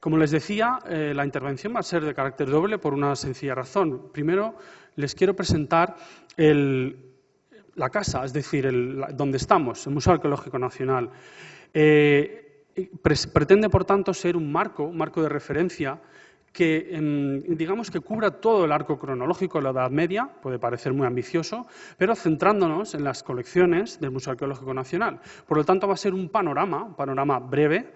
Como les decía, la intervención va a ser de carácter doble por una sencilla razón. Primero, les quiero presentar la casa, es decir, donde estamos, el Museo Arqueológico Nacional. Pretende, por tanto, ser un marco de referencia que, digamos, que cubra todo el arco cronológico de la Edad Media, puede parecer muy ambicioso, pero centrándonos en las colecciones del Museo Arqueológico Nacional. Por lo tanto, va a ser un panorama breve,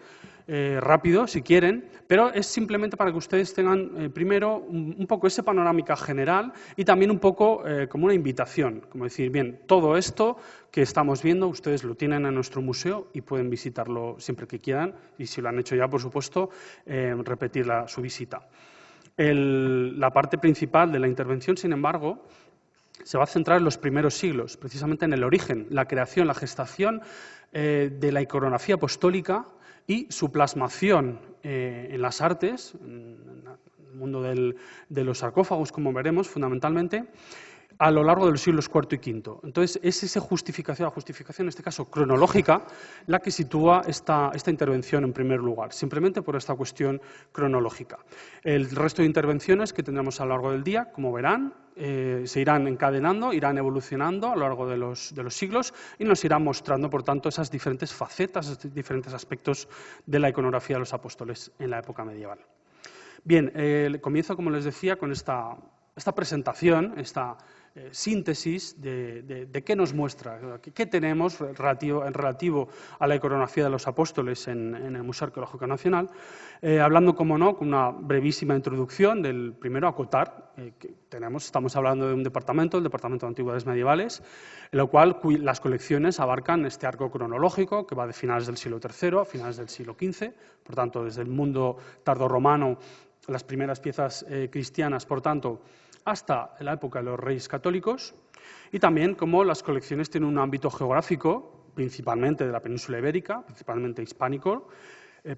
rápido, si quieren, pero es simplemente para que ustedes tengan primero un poco esa panorámica general y también un poco como una invitación, como decir, bien, todo esto que estamos viendo ustedes lo tienen en nuestro museo y pueden visitarlo siempre que quieran y si lo han hecho ya, por supuesto, repetir su visita. La parte principal de la intervención, sin embargo, se va a centrar en los primeros siglos, precisamente en el origen, la creación, la gestación de la iconografía apostólica y su plasmación en las artes, en el mundo de los sarcófagos, como veremos, fundamentalmente, a lo largo de los siglos IV y V. Entonces, es esa justificación, la justificación, en este caso cronológica, la que sitúa esta intervención en primer lugar, simplemente por esta cuestión cronológica. El resto de intervenciones que tendremos a lo largo del día, como verán, se irán encadenando, irán evolucionando a lo largo de los siglos y nos irán mostrando, por tanto, esas diferentes facetas, esos diferentes aspectos de la iconografía de los apóstoles en la época medieval. Bien, comienzo, como les decía, con esta presentación, esta síntesis de qué nos muestra, qué tenemos en relativo a la iconografía de los apóstoles en el Museo Arqueológico Nacional, hablando, como no, con una brevísima introducción del primero acotar que estamos hablando de un departamento, el Departamento de Antigüedades Medievales, en lo cual las colecciones abarcan este arco cronológico que va de finales del siglo III a finales del siglo XV, por tanto, desde el mundo tardorromano, las primeras piezas cristianas, por tanto, hasta la época de los Reyes Católicos, y también como las colecciones tienen un ámbito geográfico, principalmente de la península ibérica, principalmente hispánico,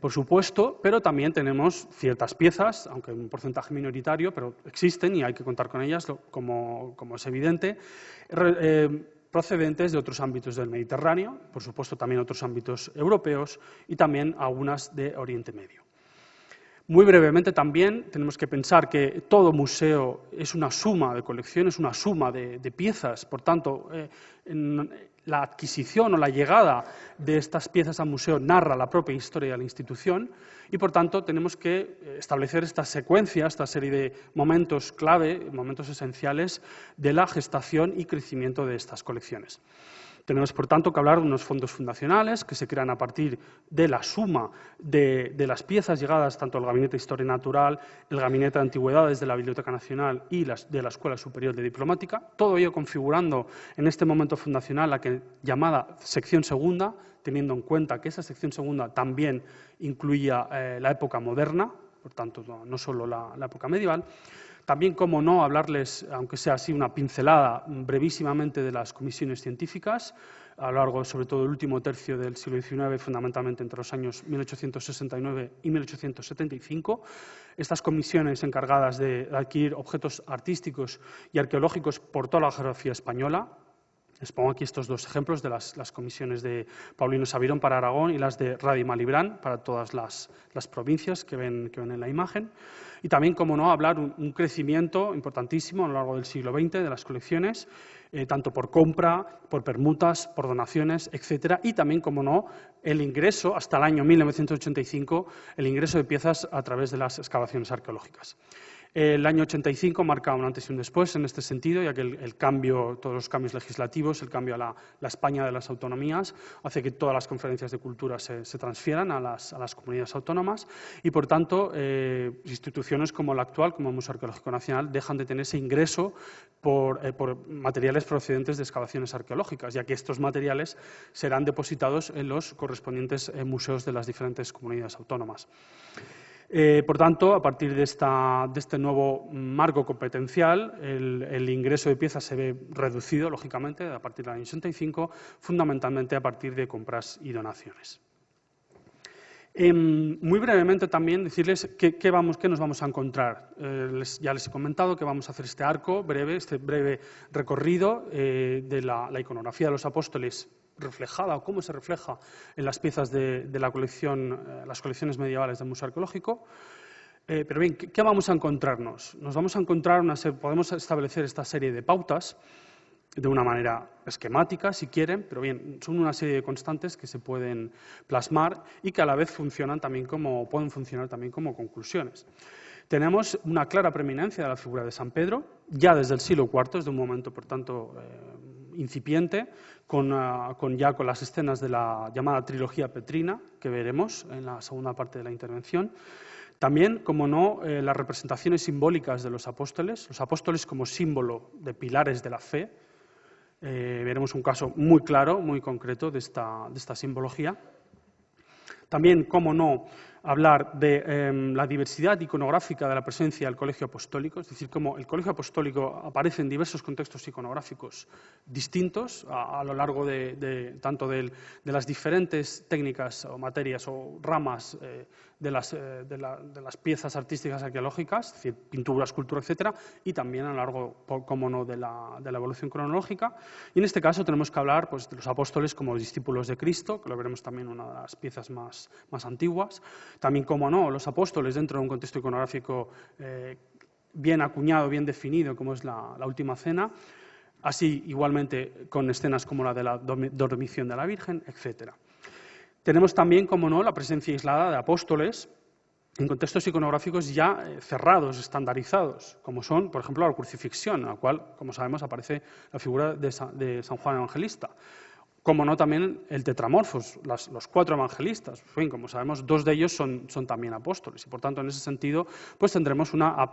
por supuesto, pero también tenemos ciertas piezas, aunque en un porcentaje minoritario, pero existen y hay que contar con ellas, como es evidente, procedentes de otros ámbitos del Mediterráneo, por supuesto también otros ámbitos europeos y también algunas de Oriente Medio. Muy brevemente también tenemos que pensar que todo museo es una suma de colecciones, una suma de piezas, por tanto, la adquisición o la llegada de estas piezas al museo narra la propia historia de la institución y, por tanto, tenemos que establecer esta secuencia, esta serie de momentos clave, momentos esenciales de la gestación y crecimiento de estas colecciones. Tenemos, por tanto, que hablar de unos fondos fundacionales que se crean a partir de la suma de las piezas llegadas tanto al Gabinete de Historia Natural, el Gabinete de Antigüedades de la Biblioteca Nacional y de la Escuela Superior de Diplomática, todo ello configurando en este momento fundacional la llamada sección segunda, teniendo en cuenta que esa sección segunda también incluía la época moderna, por tanto, no solo la época medieval. También, cómo no, hablarles, aunque sea así una pincelada brevísimamente de las comisiones científicas, a lo largo, sobre todo, del último tercio del siglo XIX, fundamentalmente entre los años 1869 y 1875. Estas comisiones encargadas de adquirir objetos artísticos y arqueológicos por toda la geografía española. Les pongo aquí estos dos ejemplos de las comisiones de Paulino Sabirón para Aragón y las de Radi Malibrán para todas las provincias que ven en la imagen. Y también, como no, hablar un crecimiento importantísimo a lo largo del siglo XX de las colecciones, tanto por compra, por permutas, por donaciones, etcétera. Y también, como no, el ingreso, hasta el año 1985, el ingreso de piezas a través de las excavaciones arqueológicas. El año 85 marca un antes y un después en este sentido, ya que el cambio, todos los cambios legislativos, el cambio a la España de las autonomías, hace que todas las conferencias de cultura se transfieran a las comunidades autónomas y, por tanto, instituciones como la actual, como el Museo Arqueológico Nacional, dejan de tener ese ingreso por materiales procedentes de excavaciones arqueológicas, ya que estos materiales serán depositados en los correspondientes museos de las diferentes comunidades autónomas. Por tanto, a partir de este nuevo marco competencial, el ingreso de piezas se ve reducido, lógicamente, a partir del año 85, fundamentalmente a partir de compras y donaciones. Muy brevemente también decirles qué nos vamos a encontrar. Ya les he comentado que vamos a hacer este arco breve, este breve recorrido de la iconografía de los apóstoles reflejada o cómo se refleja en las piezas de la colección, las colecciones medievales del Museo Arqueológico. Pero bien, ¿qué vamos a encontrarnos? Nos vamos a encontrar podemos establecer esta serie de pautas de una manera esquemática, si quieren, pero bien, son una serie de constantes que se pueden plasmar y que a la vez pueden funcionar también como conclusiones. Tenemos una clara preeminencia de la figura de San Pedro, ya desde el siglo IV, desde un momento, por tanto, incipiente, con las escenas de la llamada trilogía petrina, que veremos en la segunda parte de la intervención. También, como no, las representaciones simbólicas de los apóstoles como símbolo de pilares de la fe. Veremos un caso muy claro, muy concreto de esta simbología. También, cómo no, hablar de la diversidad iconográfica de la presencia del Colegio Apostólico, es decir, cómo el Colegio Apostólico aparece en diversos contextos iconográficos distintos a lo largo tanto de las diferentes técnicas o materias o ramas de las piezas artísticas arqueológicas, es decir, pintura, escultura, etcétera, y también a lo largo, cómo no, de la evolución cronológica. Y en este caso tenemos que hablar, pues, de los apóstoles como discípulos de Cristo, que lo veremos también en una de las piezas más antiguas. También, como no, los apóstoles dentro de un contexto iconográfico bien acuñado, bien definido, como es la Última Cena, así igualmente con escenas como la de la dormición de la Virgen, etcétera. Tenemos también, como no, la presencia aislada de apóstoles en contextos iconográficos ya cerrados, estandarizados, como son, por ejemplo, la crucifixión, en la cual, como sabemos, aparece la figura de San Juan Evangelista. Como no, también el tetramorfos, los 4 evangelistas. En fin, como sabemos, 2 de ellos son también apóstoles y, por tanto, en ese sentido, pues tendremos una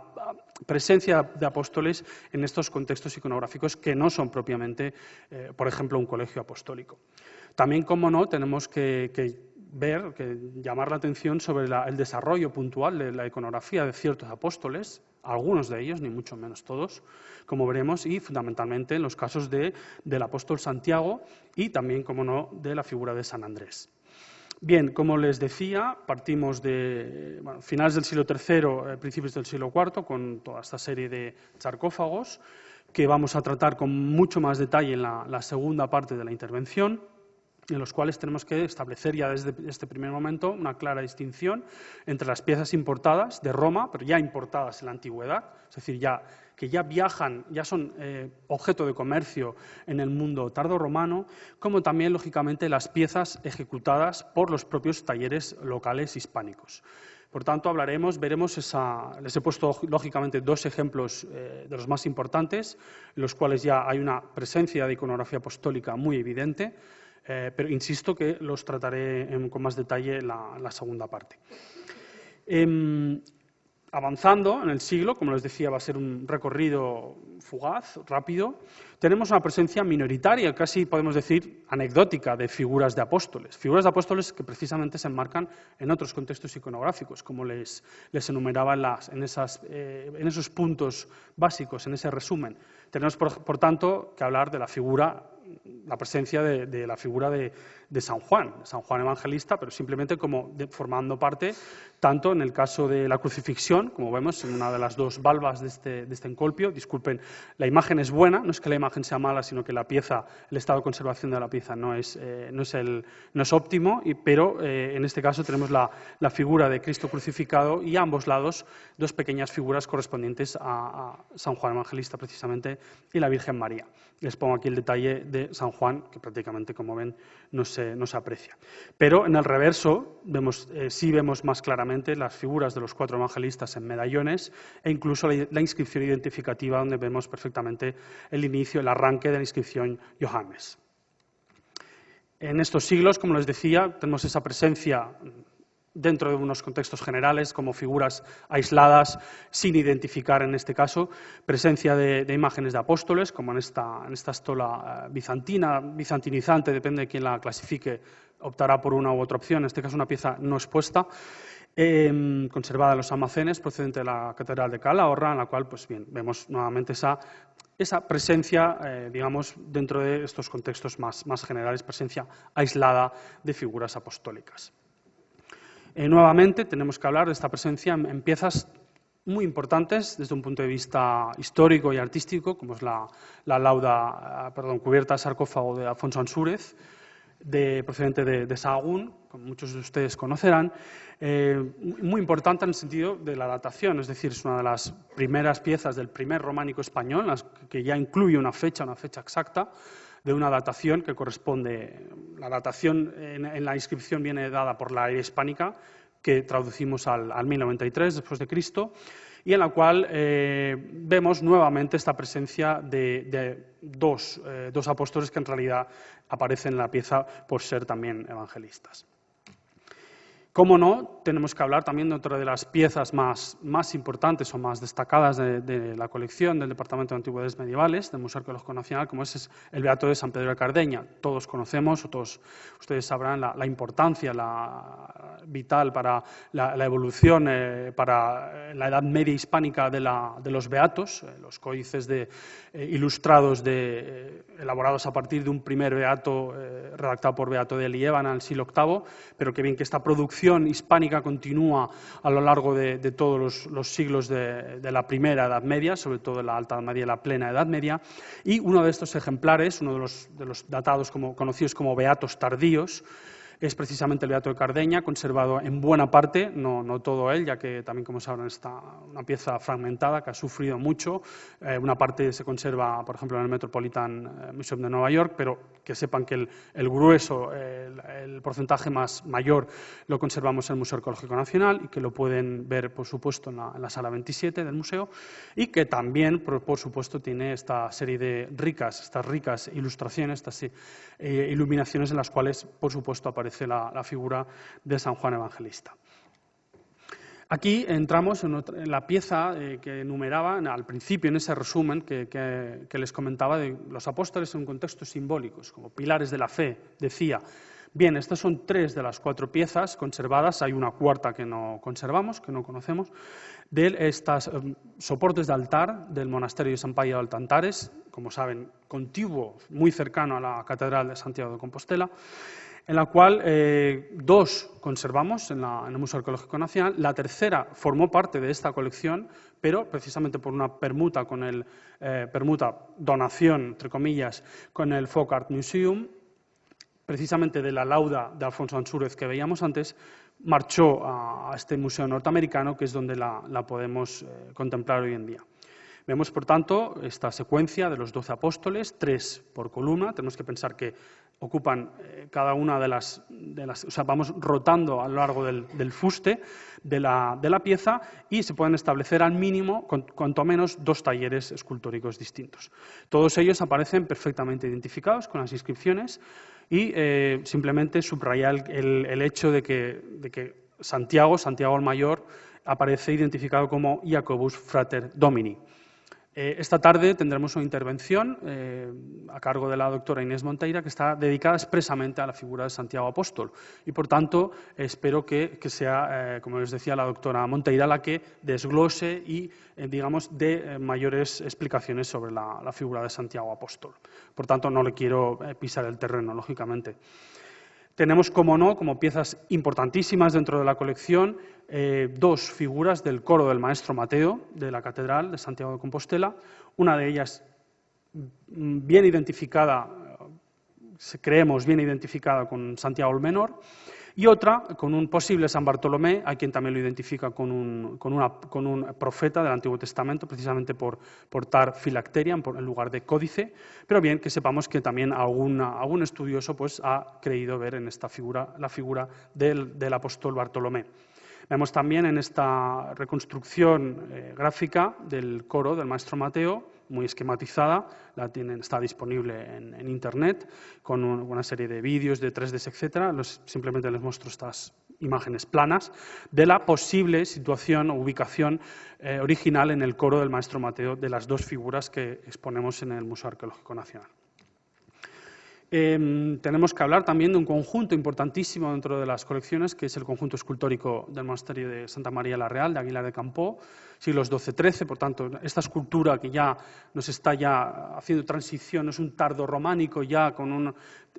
presencia de apóstoles en estos contextos iconográficos que no son propiamente, por ejemplo, un colegio apostólico. También, como no, tenemos que llamar la atención sobre el desarrollo puntual de la iconografía de ciertos apóstoles, algunos de ellos, ni mucho menos todos, como veremos, y fundamentalmente en los casos del apóstol Santiago y también, como no, de la figura de San Andrés. Bien, como les decía, partimos de finales del siglo III, principios del siglo IV, con toda esta serie de sarcófagos que vamos a tratar con mucho más detalle en la segunda parte de la intervención, en los cuales tenemos que establecer ya desde este primer momento una clara distinción entre las piezas importadas de Roma, pero ya importadas en la antigüedad, es decir, que ya viajan, ya son objeto de comercio en el mundo tardo-romano, como también, lógicamente, las piezas ejecutadas por los propios talleres locales hispánicos. Por tanto, les he puesto, lógicamente, 2 ejemplos de los más importantes, en los cuales ya hay una presencia de iconografía apostólica muy evidente, pero insisto que los trataré con más detalle en la segunda parte. Avanzando en el siglo, como les decía, va a ser un recorrido fugaz, rápido, tenemos una presencia minoritaria, casi podemos decir anecdótica, de figuras de apóstoles que precisamente se enmarcan en otros contextos iconográficos, como les enumeraba en esos puntos básicos, en ese resumen. Tenemos, por tanto, que hablar de la presencia de la figura de San Juan Evangelista, pero simplemente como formando parte, tanto en el caso de la crucifixión, como vemos en una de las 2 valvas de este encolpio. Disculpen, la imagen es buena, no es que la imagen sea mala, sino que el estado de conservación de la pieza no es óptimo, pero en este caso tenemos la figura de Cristo crucificado y a ambos lados 2 pequeñas figuras correspondientes a San Juan Evangelista, precisamente, y la Virgen María. Les pongo aquí el detalle de San Juan, que prácticamente, como ven, no se aprecia. Pero en el reverso sí vemos más claramente las figuras de los 4 evangelistas en medallones e incluso la inscripción identificativa, donde vemos perfectamente el inicio, el arranque de la inscripción Johannes. En estos siglos, como les decía, tenemos esa presencia dentro de unos contextos generales, como figuras aisladas, sin identificar en este caso, presencia de imágenes de apóstoles, como en esta estola bizantinizante, depende de quién la clasifique, optará por una u otra opción, en este caso una pieza no expuesta, conservada en los almacenes, procedente de la Catedral de Calahorra, en la cual, pues bien, vemos nuevamente esa presencia, digamos, dentro de estos contextos más generales, presencia aislada de figuras apostólicas. Nuevamente tenemos que hablar de esta presencia en piezas muy importantes desde un punto de vista histórico y artístico, como es la cubierta de sarcófago de Alfonso Ansúrez, procedente de Sahagún, como muchos de ustedes conocerán, muy importante en el sentido de la datación, es decir, es una de las primeras piezas del primer románico español, que ya incluye una fecha exacta, de una datación que corresponde. La datación en la inscripción viene dada por la era hispánica, que traducimos al 1093 después de Cristo, y en la cual vemos nuevamente esta presencia de dos apóstoles que en realidad aparecen en la pieza por ser también evangelistas. Cómo no, tenemos que hablar también de otra de las piezas más importantes o más destacadas de la colección del Departamento de Antigüedades Medievales del Museo Arqueológico Nacional, como es el Beato de San Pedro de Cardeña. Todos conocemos, o todos ustedes sabrán la importancia vital para la evolución, para la Edad Media hispánica de los beatos, los códices ilustrados elaborados a partir de un primer beato redactado por Beato de Liébana en el siglo VIII, pero que bien que esta producción hispánica continúa a lo largo de todos los siglos de la primera Edad Media, sobre todo la Alta Edad Media y la Plena Edad Media, y uno de estos ejemplares, uno de los datados conocidos como beatos tardíos, es precisamente el Beato de Cardeña, conservado en buena parte, no todo él, ya que también, como sabrán, está una pieza fragmentada que ha sufrido mucho. Una parte se conserva, por ejemplo, en el Metropolitan Museum de Nueva York, pero que sepan que el grueso, el porcentaje mayor, lo conservamos en el Museo Arqueológico Nacional y que lo pueden ver, por supuesto, en la sala 27 del museo, y que también, por supuesto, tiene esta serie de estas ricas ilustraciones, estas iluminaciones en las cuales, por supuesto, aparece la figura de San Juan Evangelista. Aquí entramos en la pieza que enumeraba al principio, en ese resumen que les comentaba de los apóstoles en contextos simbólicos, como pilares de la fe, decía. Bien, estas son 3 de las 4 piezas conservadas, hay una cuarta que no conservamos, que no conocemos, de estos soportes de altar del monasterio de San Payo de Altantares, como saben, contiguo, muy cercano a la Catedral de Santiago de Compostela, en la cual 2 conservamos en el Museo Arqueológico Nacional. La tercera formó parte de esta colección, pero precisamente por una permuta donación, entre comillas, con el Folk Art Museum, precisamente de la lauda de Alfonso Ansúrez que veíamos antes, marchó a este museo norteamericano, que es donde la podemos contemplar hoy en día. Vemos, por tanto, esta secuencia de los 12 apóstoles, 3 por columna. Tenemos que pensar que ocupan cada una de las, o sea, vamos rotando a lo largo del fuste de la pieza, y se pueden establecer al mínimo, cuanto menos, 2 talleres escultóricos distintos. Todos ellos aparecen perfectamente identificados con las inscripciones, y simplemente subrayar el hecho de que Santiago el Mayor, aparece identificado como Jacobus Frater Domini. Esta tarde tendremos una intervención a cargo de la doctora Inés Monteira, que está dedicada expresamente a la figura de Santiago Apóstol, y por tanto espero que sea, como les decía, la doctora Monteira la que desglose y digamos dé mayores explicaciones sobre la figura de Santiago Apóstol. Por tanto, no le quiero pisar el terreno, lógicamente. Tenemos, como no, como piezas importantísimas dentro de la colección, 2 figuras del coro del Maestro Mateo de la Catedral de Santiago de Compostela. Una de ellas bien identificada, creemos bien identificada con Santiago el Menor, y otra con un posible San Bartolomé, a quien también lo identifica con un profeta del Antiguo Testamento, precisamente por portar filacteria en lugar de códice, pero bien que sepamos que también algún estudioso pues, ha creído ver en esta figura la figura del apóstol Bartolomé. Vemos también en esta reconstrucción gráfica del coro del Maestro Mateo, muy esquematizada, está disponible en Internet, con una serie de vídeos, de 3Ds, etc. Simplemente les muestro estas imágenes planas de la posible situación o ubicación original en el coro del Maestro Mateo de las 2 figuras que exponemos en el Museo Arqueológico Nacional. Tenemos que hablar también de un conjunto importantísimo dentro de las colecciones, que es el conjunto escultórico del monasterio de Santa María la Real, de Aguilar de Campoo, siglos XII-XIII. Por tanto, esta escultura que ya nos está haciendo transición, es un tardo románico ya con una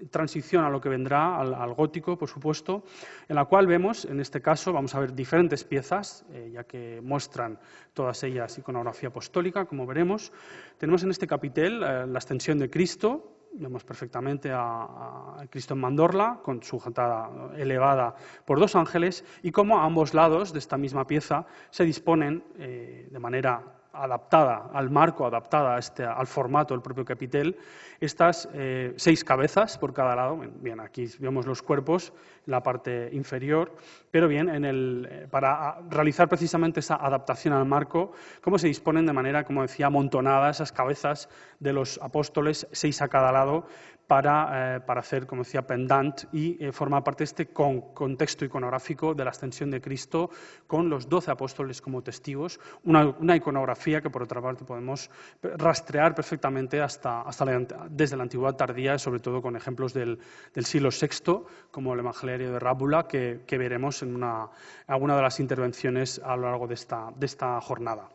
transición a lo que vendrá, al gótico, por supuesto, en la cual vemos, en este caso, vamos a ver diferentes piezas, ya que muestran todas ellas iconografía apostólica, como veremos. Tenemos en este capitel la Ascensión de Cristo, vemos perfectamente a Cristo en mandorla, sujetada, elevada por dos ángeles, y cómo a ambos lados de esta misma pieza se disponen de manera adaptada al marco, adaptada al formato del propio capitel, estas 6 cabezas por cada lado. Bien, aquí vemos los cuerpos en la parte inferior, pero bien, para realizar precisamente esa adaptación al marco, cómo se disponen de manera, como decía, amontonadas esas cabezas de los apóstoles, 6 a cada lado, para hacer, como decía, pendant y formar parte de este contexto iconográfico de la ascensión de Cristo con los 12 apóstoles como testigos, una iconografía que por otra parte podemos rastrear perfectamente desde la antigüedad tardía, sobre todo con ejemplos del siglo VI, como el Evangelio de Rábula, que veremos en alguna de las intervenciones a lo largo de esta jornada.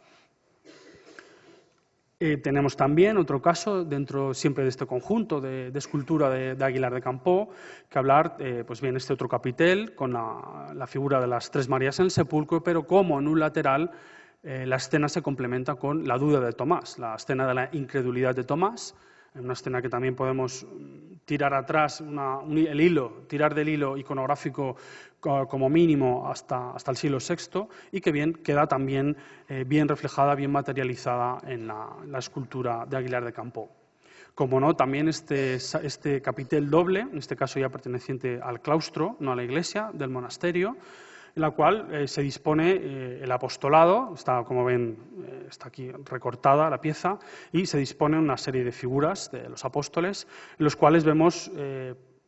Tenemos también otro caso, dentro siempre de este conjunto de escultura de Aguilar de Campoo, que hablar, pues bien, este otro capitel con la figura de las 3 Marías en el sepulcro, pero como en un lateral la escena se complementa con la duda de Tomás, la escena de la incredulidad de Tomás, una escena que también podemos tirar atrás tirar del hilo iconográfico como mínimo hasta el siglo VI, y que bien queda también bien reflejada, bien materializada en la escultura de Aguilar de Campoo. Como no, también este capitel doble, en este caso ya perteneciente al claustro, no a la iglesia, del monasterio, en la cual se dispone el apostolado, está, como ven, está aquí recortada la pieza, y se dispone una serie de figuras de los apóstoles, en los cuales vemos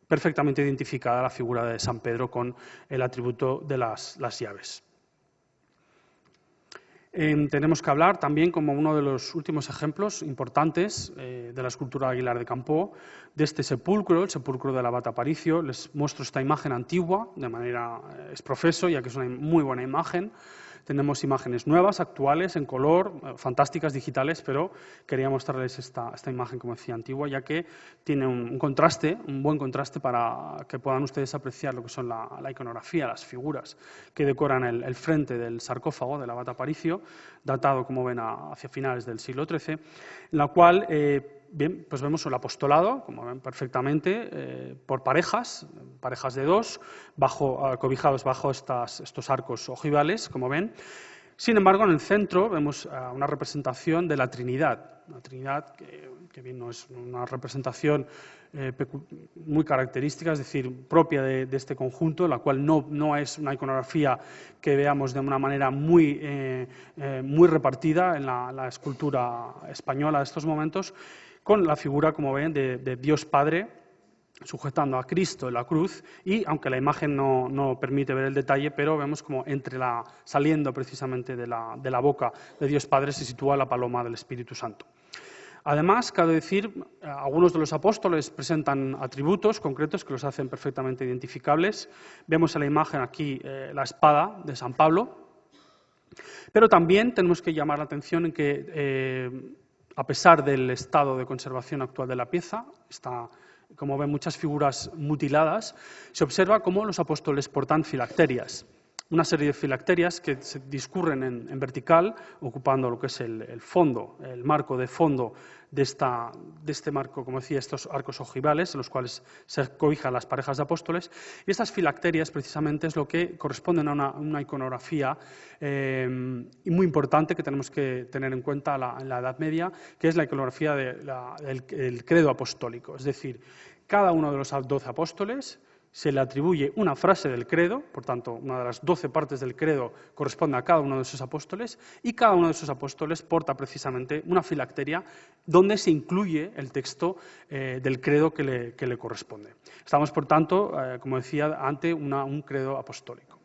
perfectamente identificada la figura de San Pedro con el atributo de las llaves. Tenemos que hablar también, como uno de los últimos ejemplos importantes de la escultura de Aguilar de Campoo, de este sepulcro, el sepulcro del abad Aparicio. Les muestro esta imagen antigua, de manera exprofeso, ya que es una muy buena imagen. Tenemos imágenes nuevas, actuales, en color, fantásticas, digitales, pero quería mostrarles esta imagen, como decía, antigua, ya que tiene un buen contraste para que puedan ustedes apreciar lo que son la iconografía, las figuras que decoran el frente del sarcófago del abad Aparicio, datado, como ven, hacia finales del siglo XIII, en la cual bien, pues vemos el apostolado, como ven perfectamente, por parejas de 2, cobijados bajo estos arcos ojivales, como ven. Sin embargo, en el centro vemos una representación de la Trinidad, una Trinidad que bien no es una representación muy característica, es decir, propia de este conjunto, la cual no es una iconografía que veamos de una manera muy repartida en la escultura española de estos momentos, con la figura, como ven, de Dios Padre sujetando a Cristo en la cruz, y aunque la imagen no permite ver el detalle, pero vemos como saliendo precisamente de la boca de Dios Padre se sitúa la paloma del Espíritu Santo. Además, cabe decir, algunos de los apóstoles presentan atributos concretos que los hacen perfectamente identificables. Vemos en la imagen aquí la espada de San Pablo, pero también tenemos que llamar la atención en que, a pesar del estado de conservación actual de la pieza, como ven, muchas figuras mutiladas, se observa cómo los apóstoles portan filacterias, una serie de filacterias que se discurren en vertical, ocupando lo que es el fondo, el marco de fondo de este marco, como decía, estos arcos ojivales, en los cuales se cobijan las parejas de apóstoles. Y estas filacterias, precisamente, es lo que corresponden a una iconografía muy importante que tenemos que tener en cuenta en la Edad Media, que es la iconografía del credo apostólico. Es decir, cada uno de los 12 apóstoles se le atribuye una frase del credo, por tanto, una de las 12 partes del credo corresponde a cada uno de esos apóstoles, y cada uno de esos apóstoles porta precisamente una filacteria donde se incluye el texto del credo que le corresponde. Estamos, por tanto, como decía, ante un credo apostólico.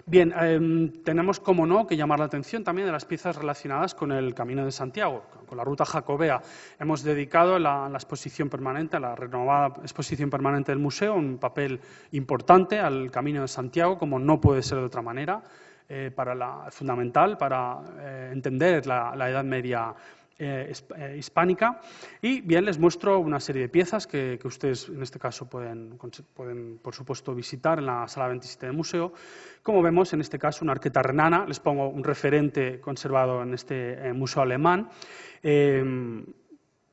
Bien, tenemos, como no, que llamar la atención también de las piezas relacionadas con el Camino de Santiago, con la ruta jacobea. Hemos dedicado la exposición permanente, a la renovada exposición permanente del museo, un papel importante al Camino de Santiago, como no puede ser de otra manera, fundamental para entender la Edad Media hispánica. Y bien, les muestro una serie de piezas que ustedes en este caso pueden por supuesto visitar en la sala 27 del museo. Como vemos, en este caso una arqueta renana, les pongo un referente conservado en este museo alemán,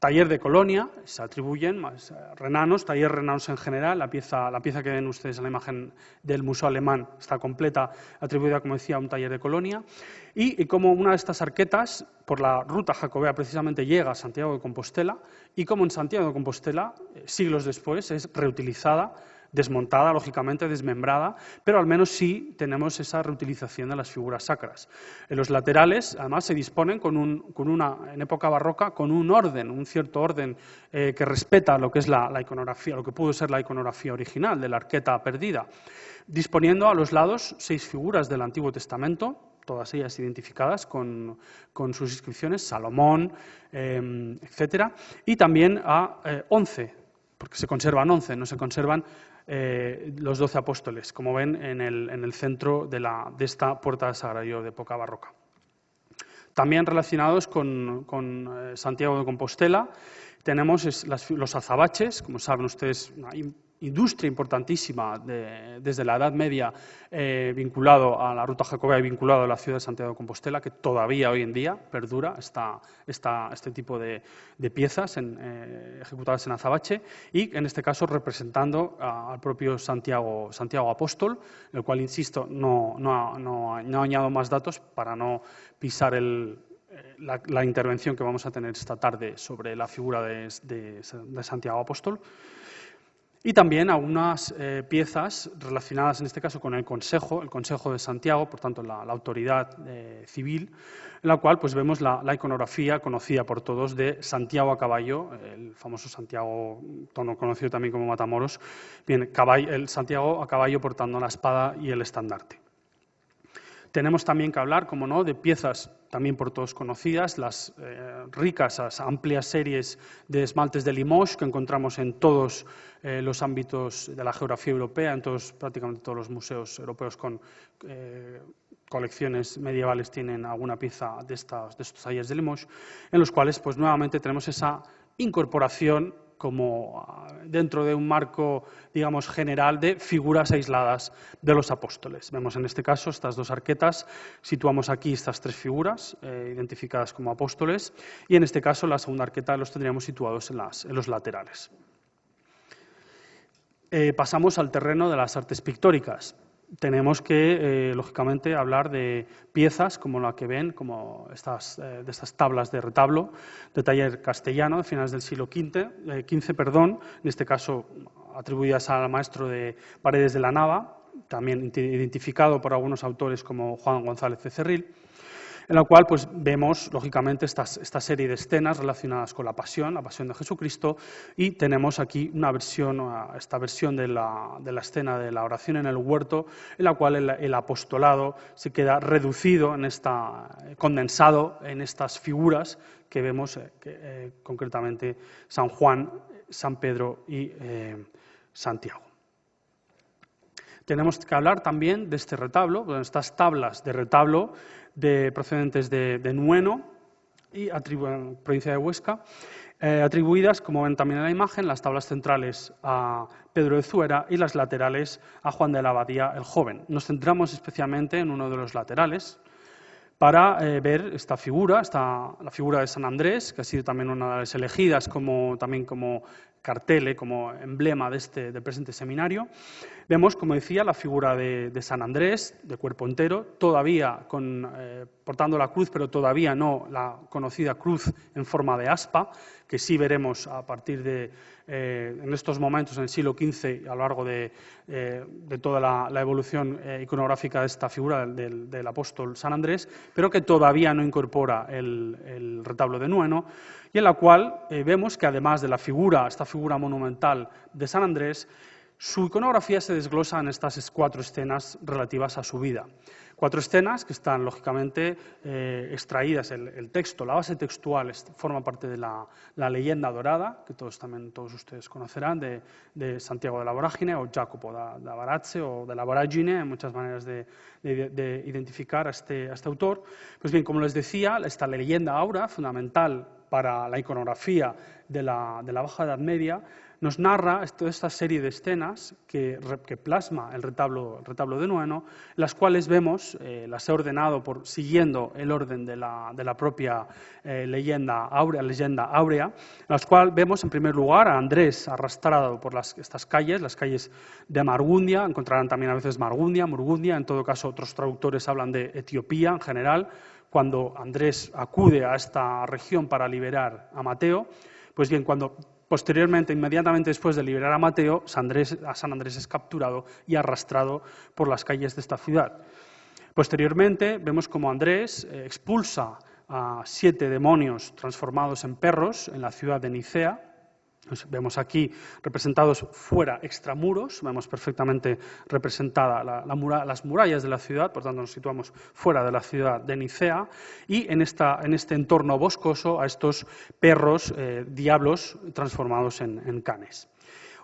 taller de Colonia, se atribuyen más renanos, taller renanos en general, la pieza que ven ustedes en la imagen del Museo Alemán está completa, atribuida, como decía, a un taller de Colonia, y como una de estas arquetas, por la ruta jacobea precisamente llega a Santiago de Compostela, y como en Santiago de Compostela, siglos después, es reutilizada, desmontada, lógicamente desmembrada, pero al menos sí tenemos esa reutilización de las figuras sacras. En los laterales, además, se disponen en época barroca, con un orden, un cierto orden que respeta lo que es la iconografía, lo que pudo ser la iconografía original de la arqueta perdida, disponiendo a los lados 6 figuras del Antiguo Testamento, todas ellas identificadas con sus inscripciones, Salomón, etcétera, y también a 11, porque se conservan 11, no se conservan los 12 apóstoles, como ven en el centro de esta puerta del Sagrario de época barroca. También relacionados con Santiago de Compostela tenemos los azabaches, como saben ustedes, una industria importantísima desde la Edad Media vinculado a la ruta jacobea y vinculado a la ciudad de Santiago de Compostela, que todavía hoy en día perdura este tipo de piezas ejecutadas en azabache y, en este caso, representando al propio Santiago Apóstol, el cual, insisto, no añado más datos para no pisar la intervención que vamos a tener esta tarde sobre la figura de Santiago Apóstol. Y también algunas piezas relacionadas, en este caso, con el Consejo de Santiago, por tanto, la autoridad civil, en la cual pues, vemos la iconografía conocida por todos de Santiago a caballo, el famoso Santiago, conocido también como Matamoros, bien, el Santiago a caballo portando la espada y el estandarte. Tenemos también que hablar, como no, de piezas también por todos conocidas, las ricas, las amplias series de esmaltes de Limoges que encontramos en todos los ámbitos de la geografía europea, prácticamente todos los museos europeos con colecciones medievales tienen alguna pieza de estos talleres de Limoges, en los cuales pues nuevamente tenemos esa incorporación como dentro de un marco, digamos, general de figuras aisladas de los apóstoles. Vemos en este caso estas 2 arquetas, situamos aquí estas 3 figuras identificadas como apóstoles y en este caso la segunda arqueta los tendríamos situados en los laterales. Pasamos al terreno de las artes pictóricas. Tenemos que, lógicamente, hablar de piezas como la que ven, como de estas tablas de retablo de taller castellano de finales del siglo XV, en este caso atribuidas al maestro de Paredes de la Nava, también identificado por algunos autores como Juan González Becerril, en la cual pues, vemos, lógicamente, esta serie de escenas relacionadas con la pasión de Jesucristo, y tenemos aquí esta versión de la escena de la oración en el huerto, en la cual el apostolado se queda reducido, condensado en estas figuras que vemos, concretamente San Juan, San Pedro y Santiago. Tenemos que hablar también de este retablo, de estas tablas de retablo procedentes de Nueno y provincia de Huesca, atribuidas, como ven también en la imagen, las tablas centrales a Pedro de Zuera y las laterales a Juan de la Abadía el Joven. Nos centramos especialmente en uno de los laterales para ver esta figura, la figura de San Andrés, que ha sido también una de las elegidas también como cartel, como emblema del presente seminario. Vemos, como decía, la figura de San Andrés, de cuerpo entero, todavía portando la cruz, pero todavía no la conocida cruz en forma de aspa, que sí veremos a partir en estos momentos, en el siglo XV, a lo largo de toda la evolución iconográfica de esta figura del apóstol San Andrés, pero que todavía no incorpora el retablo de Nueno, y en la cual vemos que además de esta figura monumental de San Andrés, su iconografía se desglosa en estas 4 escenas relativas a su vida. 4 escenas que están, lógicamente, extraídas, el texto, la base textual forma parte de la leyenda dorada, que todos ustedes conocerán, de Santiago de la Vorágine, o Jacopo da Varazze, o de la Voragine, hay muchas maneras de identificar a este autor. Pues bien, como les decía, esta leyenda aura, fundamental para la iconografía de la Baja Edad Media, nos narra toda esta serie de escenas que plasma el retablo de Nueno, las cuales vemos, las he ordenado siguiendo el orden de la propia leyenda áurea, las cuales vemos en primer lugar a Andrés arrastrado por estas calles, las calles de Margundia, encontrarán también a veces Murgundia, en todo caso otros traductores hablan de Etiopía en general, cuando Andrés acude a esta región para liberar a Mateo. Pues bien, cuando posteriormente, inmediatamente después de liberar a Mateo, San Andrés es capturado y arrastrado por las calles de esta ciudad. Posteriormente, vemos como Andrés expulsa a 7 demonios transformados en perros en la ciudad de Nicea. Los vemos aquí representados fuera, extramuros, vemos perfectamente representadas las murallas de la ciudad, por tanto nos situamos fuera de la ciudad de Nicea, y en este entorno boscoso a estos perros, diablos transformados en canes.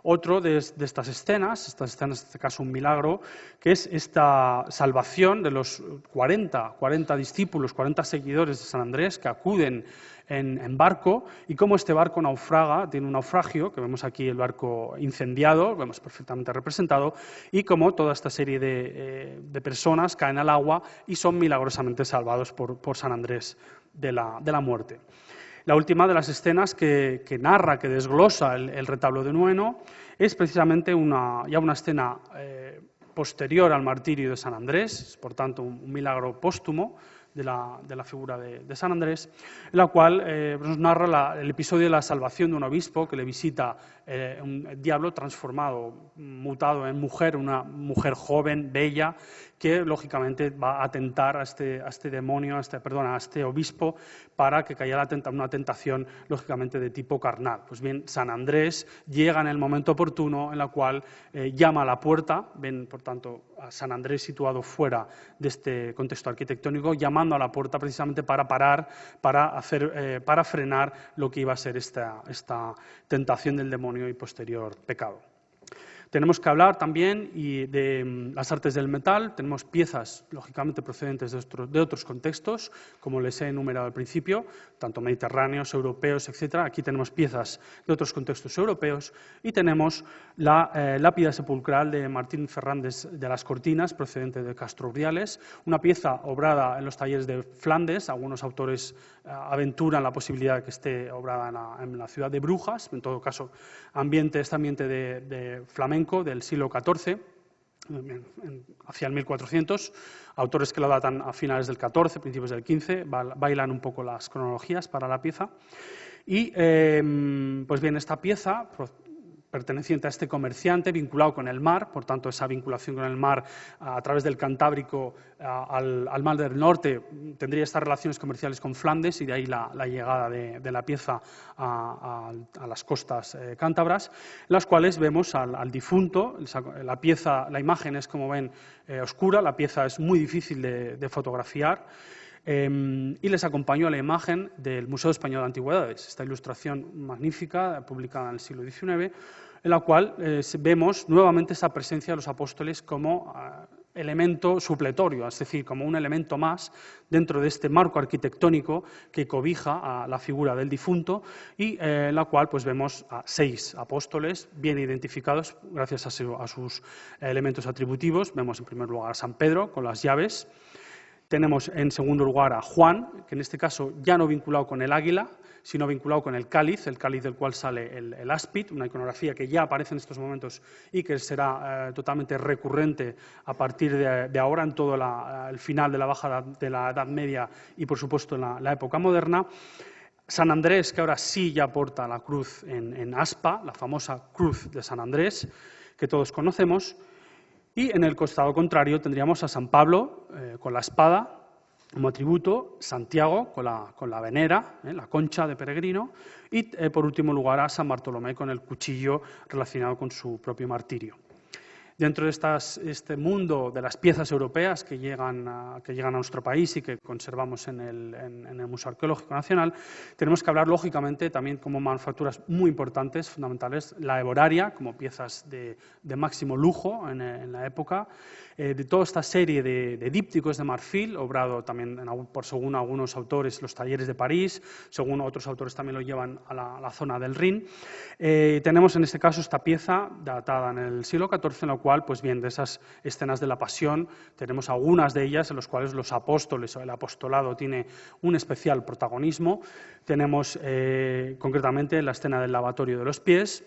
Otro de estas escenas, en este caso un milagro, que es esta salvación de los 40 discípulos, 40 seguidores de San Andrés que acuden en barco, y cómo este barco naufraga, tiene un naufragio, que vemos aquí el barco incendiado, vemos perfectamente representado, y cómo toda esta serie de personas caen al agua y son milagrosamente salvados por San Andrés de la muerte. La última de las escenas que narra, que desglosa el retablo de Nueno, es precisamente ya una escena posterior al martirio de San Andrés, por tanto un milagro póstumo de la figura de San Andrés, en la cual nos narra el episodio de la salvación de un obispo que le visita un diablo transformado, mutado en mujer, una mujer joven, bella, que lógicamente va a tentar a este demonio, a este obispo, para que caiga una tentación lógicamente de tipo carnal. Pues bien, San Andrés llega en el momento oportuno en la cual llama a la puerta, ven por tanto a San Andrés situado fuera de este contexto arquitectónico, llamando a la puerta precisamente para parar, para frenar lo que iba a ser esta tentación del demonio y posterior pecado. Tenemos que hablar también de las artes del metal. Tenemos piezas, lógicamente, procedentes de otros contextos, como les he enumerado al principio, tanto mediterráneos, europeos, etc. Aquí tenemos piezas de otros contextos europeos y tenemos la lápida sepulcral de Martín Fernández de las Cortinas, procedente de Castro Urdiales, una pieza obrada en los talleres de Flandes. Algunos autores aventuran la posibilidad de que esté obrada en la ciudad de Brujas, en todo caso, este ambiente de flamenco del siglo XIV, hacia el 1400, autores que lo datan a finales del XIV, principios del XV, bailan un poco las cronologías para la pieza. Y, pues bien, esta pieza, perteneciente a este comerciante, vinculado con el mar, por tanto, esa vinculación con el mar a través del Cantábrico al mar del norte, tendría estas relaciones comerciales con Flandes, y de ahí la llegada de la pieza a las costas cántabras, en las cuales vemos al difunto. La imagen es, como ven, oscura, la pieza es muy difícil de fotografiar. Y les acompañó la imagen del Museo Español de Antigüedades, esta ilustración magnífica, publicada en el siglo XIX, en la cual vemos nuevamente esa presencia de los apóstoles como elemento supletorio, es decir, como un elemento más dentro de este marco arquitectónico que cobija a la figura del difunto, y en la cual pues vemos a 6 apóstoles bien identificados gracias a sus elementos atributivos. Vemos en primer lugar a San Pedro con las llaves. Tenemos en segundo lugar a Juan, que en este caso ya no vinculado con el águila, sino vinculado con el cáliz del cual sale el áspid, una iconografía que ya aparece en estos momentos y que será totalmente recurrente a partir de ahora en todo el final de la Edad Media y, por supuesto, en la época moderna. San Andrés, que ahora sí ya porta la cruz en aspa, la famosa cruz de San Andrés, que todos conocemos. Y en el costado contrario tendríamos a San Pablo con la espada como atributo, Santiago con la venera, la concha de peregrino, y por último lugar a San Bartolomé con el cuchillo relacionado con su propio martirio. Dentro de este mundo de las piezas europeas que llegan a nuestro país y que conservamos en el Museo Arqueológico Nacional, tenemos que hablar, lógicamente, también como manufacturas muy importantes, fundamentales, la Eboraria, como piezas de máximo lujo en la época, de toda esta serie de dípticos de marfil, obrado también, según algunos autores, los talleres de París, según otros autores también lo llevan a la zona del Rin. Tenemos en este caso esta pieza datada en el siglo XIV, en la cual, pues bien, de esas escenas de la Pasión, tenemos algunas de ellas en las cuales los apóstoles o el apostolado tiene un especial protagonismo. Tenemos concretamente la escena del lavatorio de los pies.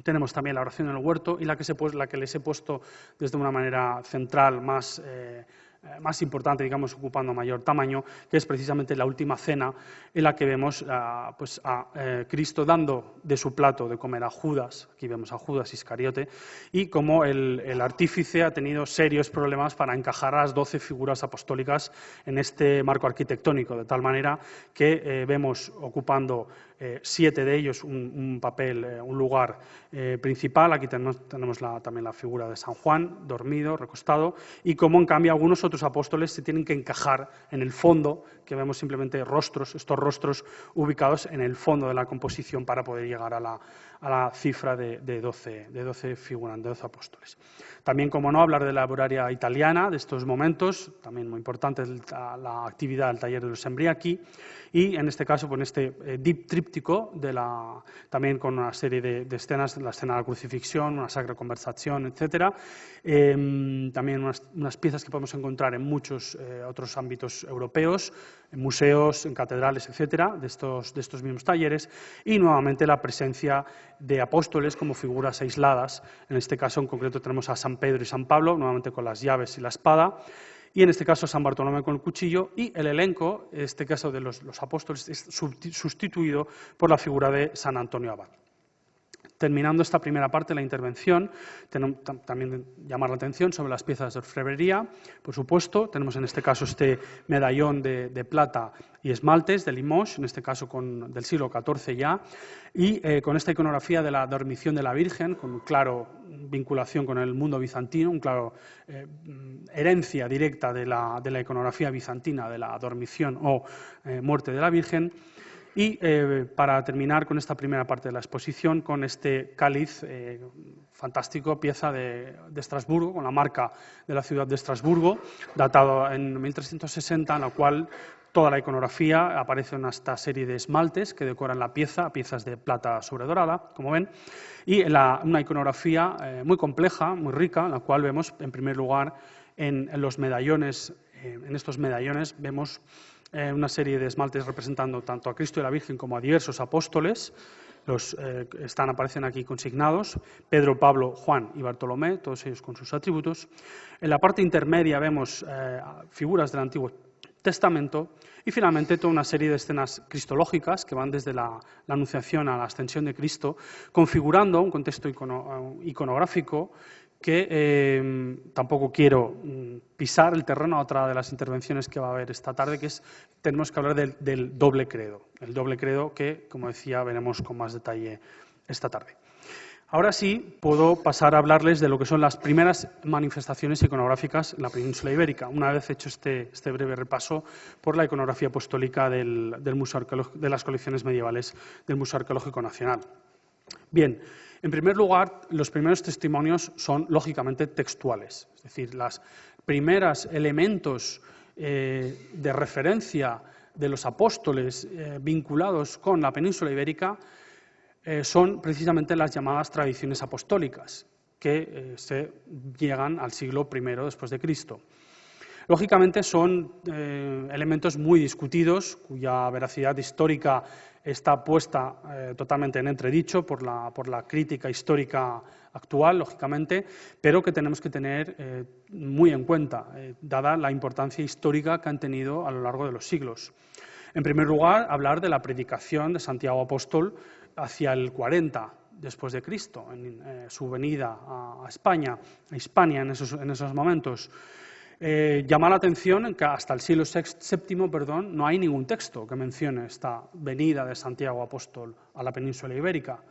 Tenemos también la oración en el huerto y la que les he puesto desde una manera central más importante, digamos, ocupando mayor tamaño, que es precisamente la última cena en la que vemos a Cristo dando de su plato de comer a Judas, aquí vemos a Judas Iscariote, y cómo el artífice ha tenido serios problemas para encajar a las 12 figuras apostólicas en este marco arquitectónico, de tal manera que vemos ocupando 7 de ellos un lugar principal. Aquí tenemos también la figura de San Juan, dormido, recostado, y cómo en cambio algunos otros apóstoles se tienen que encajar en el fondo, que vemos simplemente estos rostros ubicados en el fondo de la composición para poder llegar a la cifra de 12 figurantes, de 12 apóstoles. También, como no, hablar de la Eboraria italiana, de estos momentos, también muy importante la actividad del taller de los Embriachi, y en este caso con este tríptico, también con una serie de escenas, la escena de la crucifixión, una sacra conversación, etc. También unas piezas que podemos encontrar en muchos otros ámbitos europeos, en museos, en catedrales, etc., de estos mismos talleres, y nuevamente la presencia de apóstoles como figuras aisladas. En este caso en concreto tenemos a San Pedro y San Pablo, nuevamente con las llaves y la espada, y en este caso San Bartolomé con el cuchillo, y el elenco, en este caso de los apóstoles, es sustituido por la figura de San Antonio Abad. Terminando esta primera parte de la intervención, tenemos también llamar la atención sobre las piezas de orfebrería. Por supuesto, tenemos en este caso este medallón de plata y esmaltes de Limoges, en este caso del siglo XIV ya, y con esta iconografía de la dormición de la Virgen, con un claro vinculación con el mundo bizantino, un claro herencia directa de la iconografía bizantina, de la dormición o muerte de la Virgen. Y para terminar con esta primera parte de la exposición, con este cáliz, fantástico, pieza de Estrasburgo, con la marca de la ciudad de Estrasburgo, datado en 1360, en la cual toda la iconografía aparece en esta serie de esmaltes que decoran la pieza, piezas de plata sobredorada, como ven, y una iconografía muy compleja, muy rica, en la cual vemos, en primer lugar, en los medallones, en estos medallones vemos una serie de esmaltes representando tanto a Cristo y a la Virgen como a diversos apóstoles. Aparecen aquí consignados: Pedro, Pablo, Juan y Bartolomé, todos ellos con sus atributos. En la parte intermedia vemos figuras del Antiguo Testamento y finalmente toda una serie de escenas cristológicas que van desde la Anunciación a la Ascensión de Cristo, configurando un contexto iconográfico que tampoco quiero pisar el terreno a otra de las intervenciones que va a haber esta tarde, que tenemos que hablar del doble credo, el doble credo que, como decía, veremos con más detalle esta tarde. Ahora sí, puedo pasar a hablarles de lo que son las primeras manifestaciones iconográficas en la península ibérica, una vez hecho este breve repaso por la iconografía apostólica de las colecciones medievales del Museo Arqueológico Nacional. Bien, en primer lugar, los primeros testimonios son lógicamente textuales, es decir, los primeros elementos de referencia de los apóstoles vinculados con la península ibérica son precisamente las llamadas tradiciones apostólicas, que se llegan al siglo I después de Cristo. Lógicamente son elementos muy discutidos, cuya veracidad histórica está puesta totalmente en entredicho por la crítica histórica actual, lógicamente, pero que tenemos que tener muy en cuenta, dada la importancia histórica que han tenido a lo largo de los siglos. En primer lugar, hablar de la predicación de Santiago Apóstol hacia el 40 después de Cristo, en su venida a España, a Hispania en esos momentos. Llama la atención en que hasta el siglo VII no hay ningún texto que mencione esta venida de Santiago Apóstol a la península ibérica.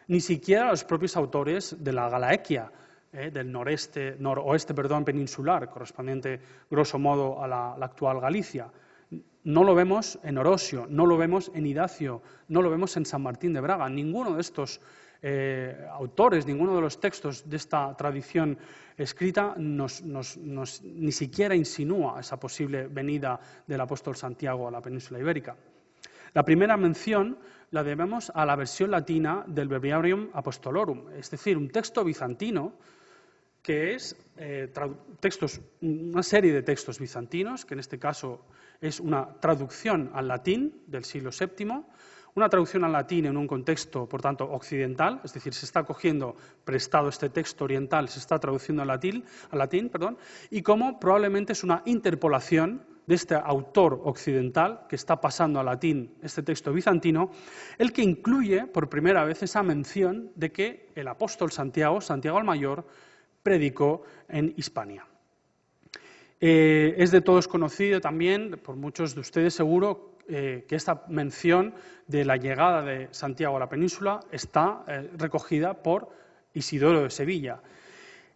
Ni siquiera los propios autores de la Galaequia del noroeste peninsular, correspondiente grosso modo a la actual Galicia. No lo vemos en Orosio, no lo vemos en Idacio, no lo vemos en San Martín de Braga. Ninguno de estos autores, ninguno de los textos de esta tradición escrita ni siquiera insinúa esa posible venida del apóstol Santiago a la península ibérica. La primera mención la debemos a la versión latina del Breviarium Apostolorum, es decir, un texto bizantino que es una serie de textos bizantinos, que en este caso es una traducción al latín del siglo VII, una traducción al latín en un contexto, por tanto, occidental, es decir, se está cogiendo prestado este texto oriental, se está traduciendo al latín, y como probablemente es una interpolación de este autor occidental que está pasando al latín este texto bizantino, el que incluye por primera vez esa mención de que el apóstol Santiago el Mayor, predicó en Hispania. Es de todos conocido también, por muchos de ustedes seguro, que esta mención de la llegada de Santiago a la península está recogida por Isidoro de Sevilla.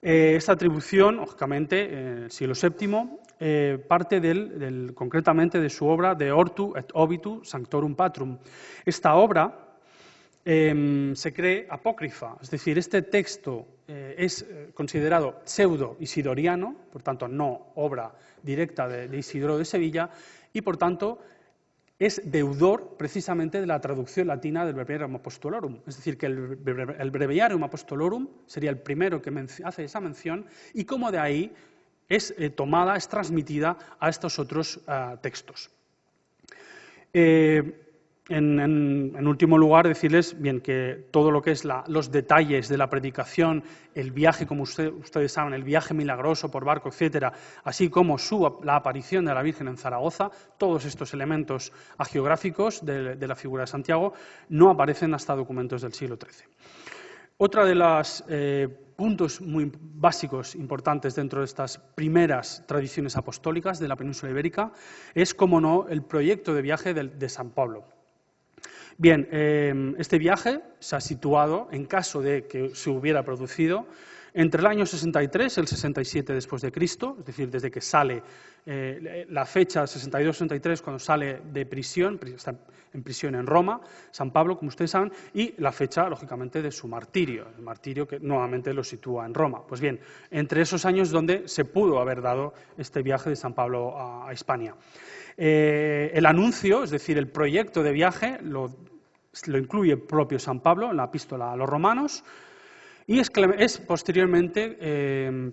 Esta atribución, lógicamente, en el siglo VII, parte concretamente de su obra De Ortu et Obitu Sanctorum Patrum. Esta obra se cree apócrifa, es decir, este texto es considerado pseudo-isidoriano, por tanto no obra directa de Isidoro de Sevilla, y por tanto es deudor precisamente de la traducción latina del Breviarium Apostolorum. Es decir, que el Breviarium Apostolorum sería el primero que hace esa mención y como de ahí es tomada, es transmitida a estos otros textos. En último lugar, decirles bien que todo lo que es los detalles de la predicación, el viaje, como ustedes saben, el viaje milagroso por barco, etcétera, así como la aparición de la Virgen en Zaragoza, todos estos elementos hagiográficos de la figura de Santiago no aparecen hasta documentos del siglo XIII. Otra de los puntos muy básicos, importantes dentro de estas primeras tradiciones apostólicas de la península ibérica es, como no, el proyecto de viaje de San Pablo. Bien, este viaje se ha situado, en caso de que se hubiera producido, entre el año 63 y el 67 después de Cristo, es decir, desde que sale la fecha 62-63 cuando sale de prisión, está en prisión en Roma, San Pablo, como ustedes saben, y la fecha, lógicamente, de su martirio, el martirio que nuevamente lo sitúa en Roma. Pues bien, entre esos años donde se pudo haber dado este viaje de San Pablo a Hispania. El anuncio, es decir, el proyecto de viaje, lo incluye el propio San Pablo en la epístola a los romanos, y es posteriormente,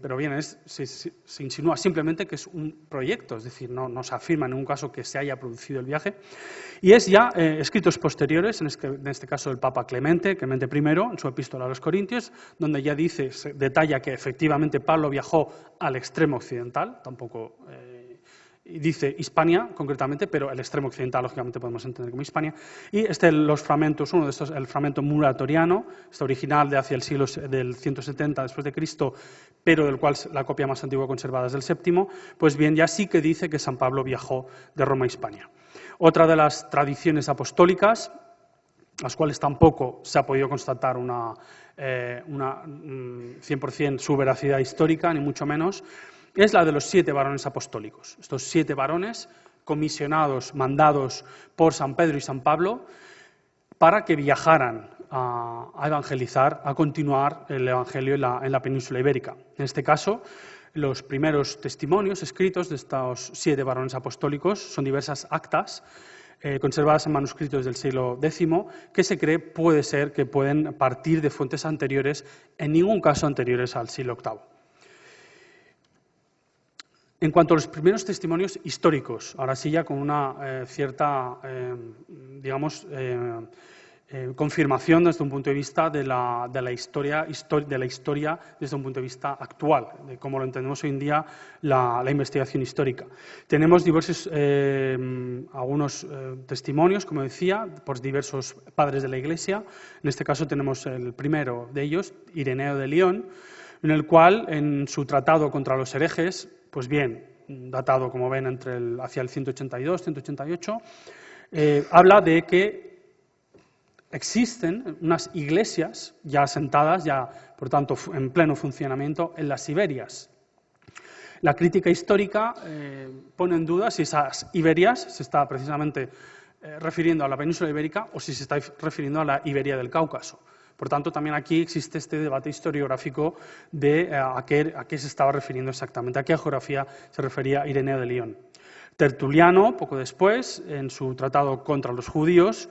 pero bien, se insinúa simplemente que es un proyecto, es decir, no se afirma en ningún caso que se haya producido el viaje, y es ya escritos posteriores, en este caso el Papa Clemente I, en su epístola a los Corintios, donde ya detalla que efectivamente Pablo viajó al extremo occidental, tampoco dice Hispania concretamente, pero el extremo occidental lógicamente podemos entender como Hispania, y los fragmentos, uno de estos, el fragmento muratoriano, este original de hacia el siglo del 170 después de Cristo, pero del cual la copia más antigua conservada es del VII, pues bien, ya sí que dice que San Pablo viajó de Roma a Hispania. Otra de las tradiciones apostólicas, las cuales tampoco se ha podido constatar una 100% su veracidad histórica, ni mucho menos, es la de los 7 varones apostólicos. Estos 7 varones comisionados, mandados por San Pedro y San Pablo para que viajaran a evangelizar, a continuar el evangelio en la península ibérica. En este caso, los primeros testimonios escritos de estos 7 varones apostólicos son diversas actas conservadas en manuscritos del siglo X, que se cree puede ser que pueden partir de fuentes anteriores, en ningún caso anteriores al siglo VIII. En cuanto a los primeros testimonios históricos, ahora sí ya con una cierta, confirmación desde un punto de vista de la historia desde un punto de vista actual, de cómo lo entendemos hoy en día la investigación histórica. Tenemos algunos testimonios, como decía, por diversos padres de la Iglesia. En este caso tenemos el primero de ellos, Ireneo de León, en el cual, en su tratado contra los herejes, pues bien, datado, como ven, hacia el 182, 188, habla de que existen unas iglesias ya asentadas, ya por tanto en pleno funcionamiento en las Iberias. La crítica histórica pone en duda si esas Iberias se está precisamente refiriendo a la península ibérica o si se está refiriendo a la Iberia del Cáucaso. Por tanto, también aquí existe este debate historiográfico de a qué se estaba refiriendo exactamente, a qué geografía se refería Ireneo de León. Tertuliano, poco después, en su tratado contra los judíos,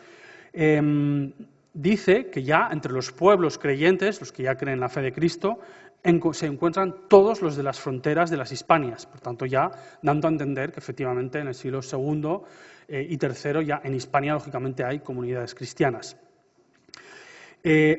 dice que ya entre los pueblos creyentes, los que ya creen en la fe de Cristo, se encuentran todos los de las fronteras de las Hispanias, por tanto ya dando a entender que efectivamente en el siglo II y III ya en Hispania lógicamente hay comunidades cristianas.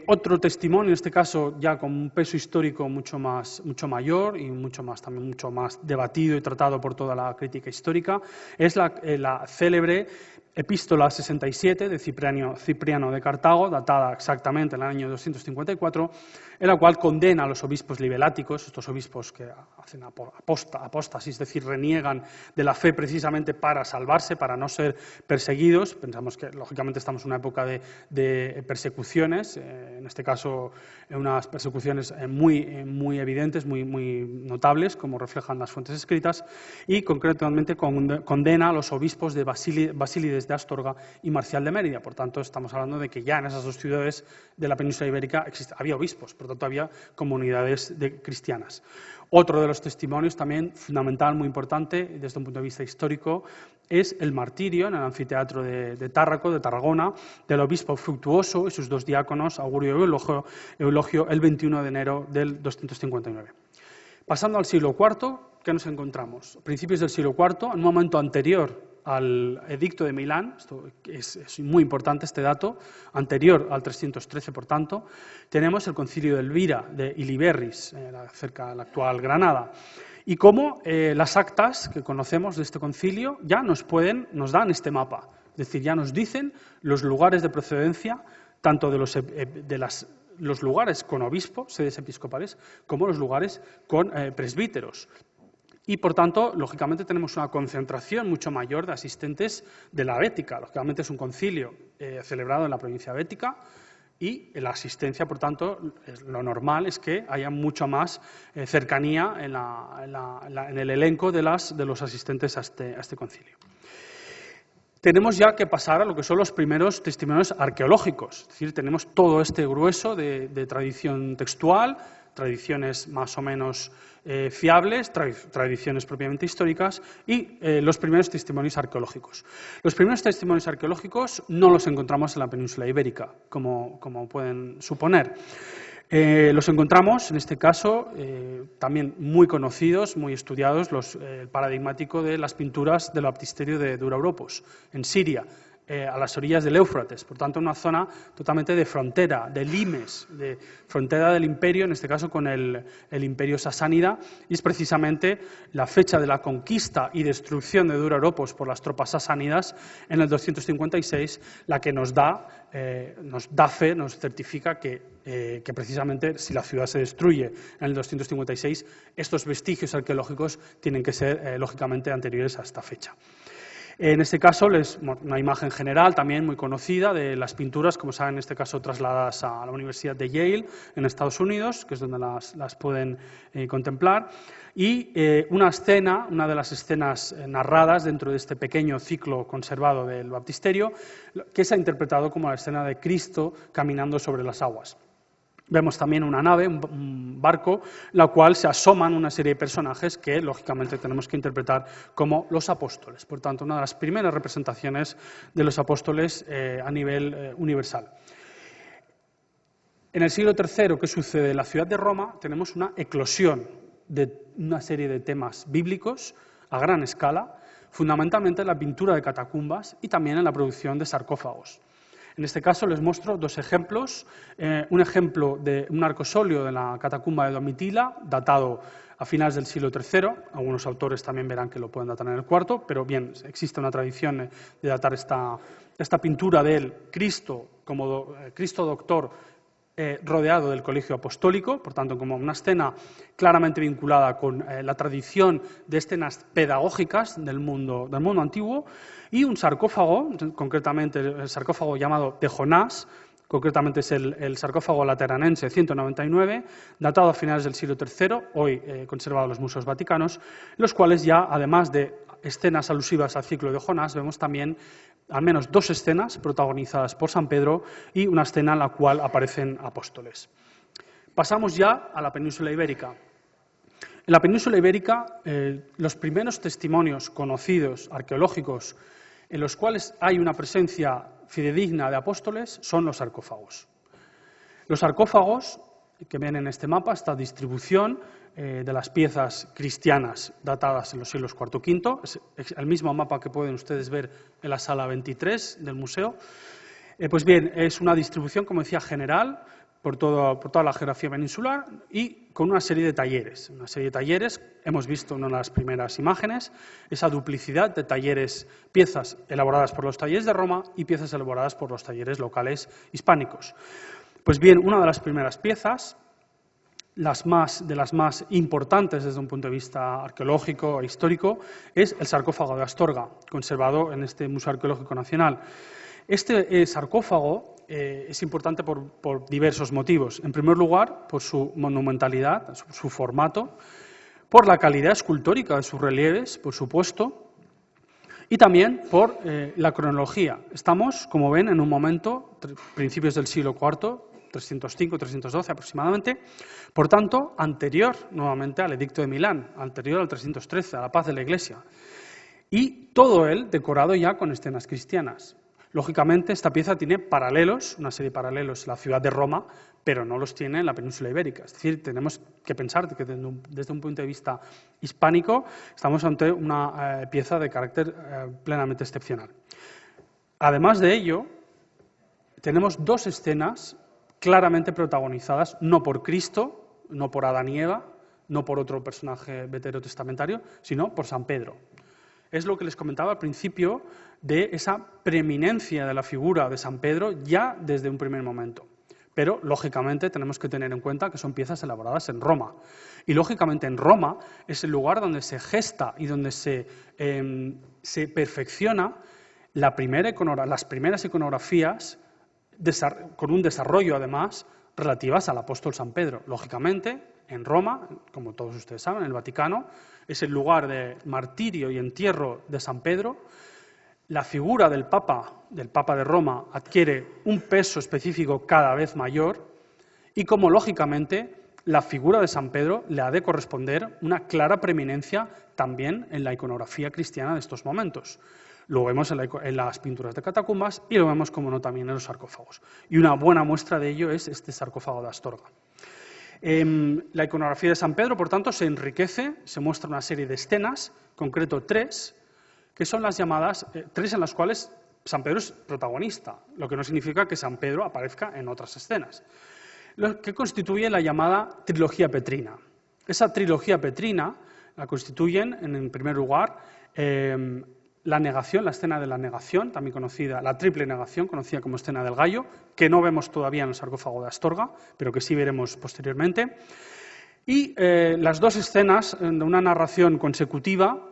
Otro testimonio, en este caso ya con un peso histórico mucho mayor y mucho más debatido y tratado por toda la crítica histórica, es la célebre Epístola 67 de Cipriano de Cartago, datada exactamente en el año 254, en la cual condena a los obispos libeláticos, estos obispos que hacen apóstasis, es decir, reniegan de la fe precisamente para salvarse, para no ser perseguidos. Pensamos que, lógicamente, estamos en una época de persecuciones, en este caso, unas persecuciones muy evidentes, muy notables, como reflejan las fuentes escritas, y concretamente condena a los obispos de Basílides de Astorga y Marcial de Mérida. Por tanto, estamos hablando de que ya en esas dos ciudades de la península ibérica había obispos, por tanto había comunidades cristianas. Otro de los testimonios también fundamental, muy importante desde un punto de vista histórico, es el martirio en el anfiteatro de Tárraco, de Tarragona, del obispo Fructuoso y sus dos diáconos, Augurio y Eulogio, el 21 de enero del 259. Pasando al siglo IV, ¿qué nos encontramos? A principios del siglo IV, en un momento anterior al Edicto de Milán, esto es muy importante este dato, anterior al 313, por tanto, tenemos el concilio de Elvira, de Iliberris, cerca de la actual Granada, y cómo las actas que conocemos de este concilio ya nos dan este mapa, es decir, ya nos dicen los lugares de procedencia, tanto de los lugares con obispos, sedes episcopales, como los lugares con presbíteros. Y, por tanto, lógicamente tenemos una concentración mucho mayor de asistentes de la Bética. Lógicamente es un concilio celebrado en la provincia bética y la asistencia, por tanto, lo normal es que haya mucha más cercanía en el elenco de los asistentes a este concilio. Tenemos ya que pasar a lo que son los primeros testimonios arqueológicos, es decir, tenemos todo este grueso de tradición textual, tradiciones más o menos fiables, tradiciones propiamente históricas y los primeros testimonios arqueológicos. Los primeros testimonios arqueológicos no los encontramos en la península ibérica, como pueden suponer. Los encontramos, en este caso, también muy conocidos, muy estudiados, el paradigmático de las pinturas del baptisterio de Dura-Europos, en Siria, a las orillas del Éufrates, por tanto una zona totalmente de frontera, de limes, de frontera del imperio, en este caso con el imperio sasánida, y es precisamente la fecha de la conquista y destrucción de Dura-Europos por las tropas sasánidas en el 256 la que nos da fe, nos certifica que precisamente si la ciudad se destruye en el 256, estos vestigios arqueológicos tienen que ser lógicamente anteriores a esta fecha. En este caso, una imagen general también muy conocida de las pinturas, como saben, en este caso trasladadas a la Universidad de Yale, en Estados Unidos, que es donde las pueden contemplar, y una de las escenas narradas dentro de este pequeño ciclo conservado del baptisterio, que se ha interpretado como la escena de Cristo caminando sobre las aguas. Vemos también una nave, un barco, la cual se asoman una serie de personajes que, lógicamente, tenemos que interpretar como los apóstoles. Por tanto, una de las primeras representaciones de los apóstoles a nivel universal. En el siglo III, ¿qué sucede? En la ciudad de Roma tenemos una eclosión de una serie de temas bíblicos a gran escala, fundamentalmente en la pintura de catacumbas y también en la producción de sarcófagos. En este caso les muestro dos ejemplos. Un ejemplo de un arcosóleo de la catacumba de Domitila, datado a finales del siglo III. Algunos autores también verán que lo pueden datar en el IV, pero bien, existe una tradición de datar esta pintura del Cristo como Cristo doctor rodeado del colegio apostólico, por tanto, como una escena claramente vinculada con la tradición de escenas pedagógicas del mundo antiguo, y un sarcófago, concretamente el sarcófago llamado de Jonás, concretamente es el sarcófago lateranense 199, datado a finales del siglo III, hoy conservado en los museos vaticanos, los cuales ya, además de escenas alusivas al ciclo de Jonás, vemos también al menos 2 escenas protagonizadas por San Pedro y una escena en la cual aparecen apóstoles. Pasamos ya a la península ibérica. En la península ibérica, los primeros testimonios conocidos, arqueológicos, en los cuales hay una presencia fidedigna de apóstoles, son los sarcófagos. Los sarcófagos, que ven en este mapa, esta distribución de las piezas cristianas datadas en los siglos IV y V, es el mismo mapa que pueden ustedes ver en la sala 23 del museo. Pues bien, es una distribución, como decía, general, por toda la geografía peninsular y con una serie de talleres. Una serie de talleres, hemos visto en una de las primeras imágenes, esa duplicidad de talleres, piezas elaboradas por los talleres de Roma y piezas elaboradas por los talleres locales hispánicos. Pues bien, una de las primeras piezas, de las más importantes desde un punto de vista arqueológico e histórico, es el sarcófago de Astorga, conservado en este Museo Arqueológico Nacional. Este sarcófago es importante por diversos motivos. En primer lugar, por su monumentalidad, su formato, por la calidad escultórica de sus relieves, por supuesto, y también por la cronología. Estamos, como ven, en un momento, principios del siglo IV, 305-312 aproximadamente, por tanto, anterior nuevamente al Edicto de Milán, anterior al 313, a la paz de la Iglesia, y todo él decorado ya con escenas cristianas. Lógicamente, esta pieza tiene paralelos, una serie de paralelos en la ciudad de Roma, pero no los tiene en la península ibérica. Es decir, tenemos que pensar que desde un punto de vista hispánico estamos ante una pieza de carácter plenamente excepcional. Además de ello, tenemos 2 escenas claramente protagonizadas, no por Cristo, no por Adán y Eva, no por otro personaje veterotestamentario, sino por San Pedro. Es lo que les comentaba al principio de esa preeminencia de la figura de San Pedro ya desde un primer momento. Pero, lógicamente, tenemos que tener en cuenta que son piezas elaboradas en Roma. Y, lógicamente, en Roma es el lugar donde se gesta y donde se perfecciona las primeras iconografías con un desarrollo, además, relativas al apóstol San Pedro. Lógicamente, en Roma, como todos ustedes saben, en el Vaticano, es el lugar de martirio y entierro de San Pedro. La figura del Papa de Roma adquiere un peso específico cada vez mayor y como, lógicamente, la figura de San Pedro le ha de corresponder una clara preeminencia también en la iconografía cristiana de estos momentos. Lo vemos en las pinturas de catacumbas y lo vemos, como no, también en los sarcófagos. Y una buena muestra de ello es este sarcófago de Astorga. La iconografía de San Pedro, por tanto, se enriquece, se muestra una serie de escenas, en concreto 3, que son las llamadas, 3 en las cuales San Pedro es protagonista, lo que no significa que San Pedro aparezca en otras escenas, lo que constituye la llamada trilogía petrina. Esa trilogía petrina la constituyen, en primer lugar, la negación, la escena de la negación, también conocida, la triple negación, conocida como escena del gallo, que no vemos todavía en el sarcófago de Astorga, pero que sí veremos posteriormente. Y las 2 escenas de una narración consecutiva,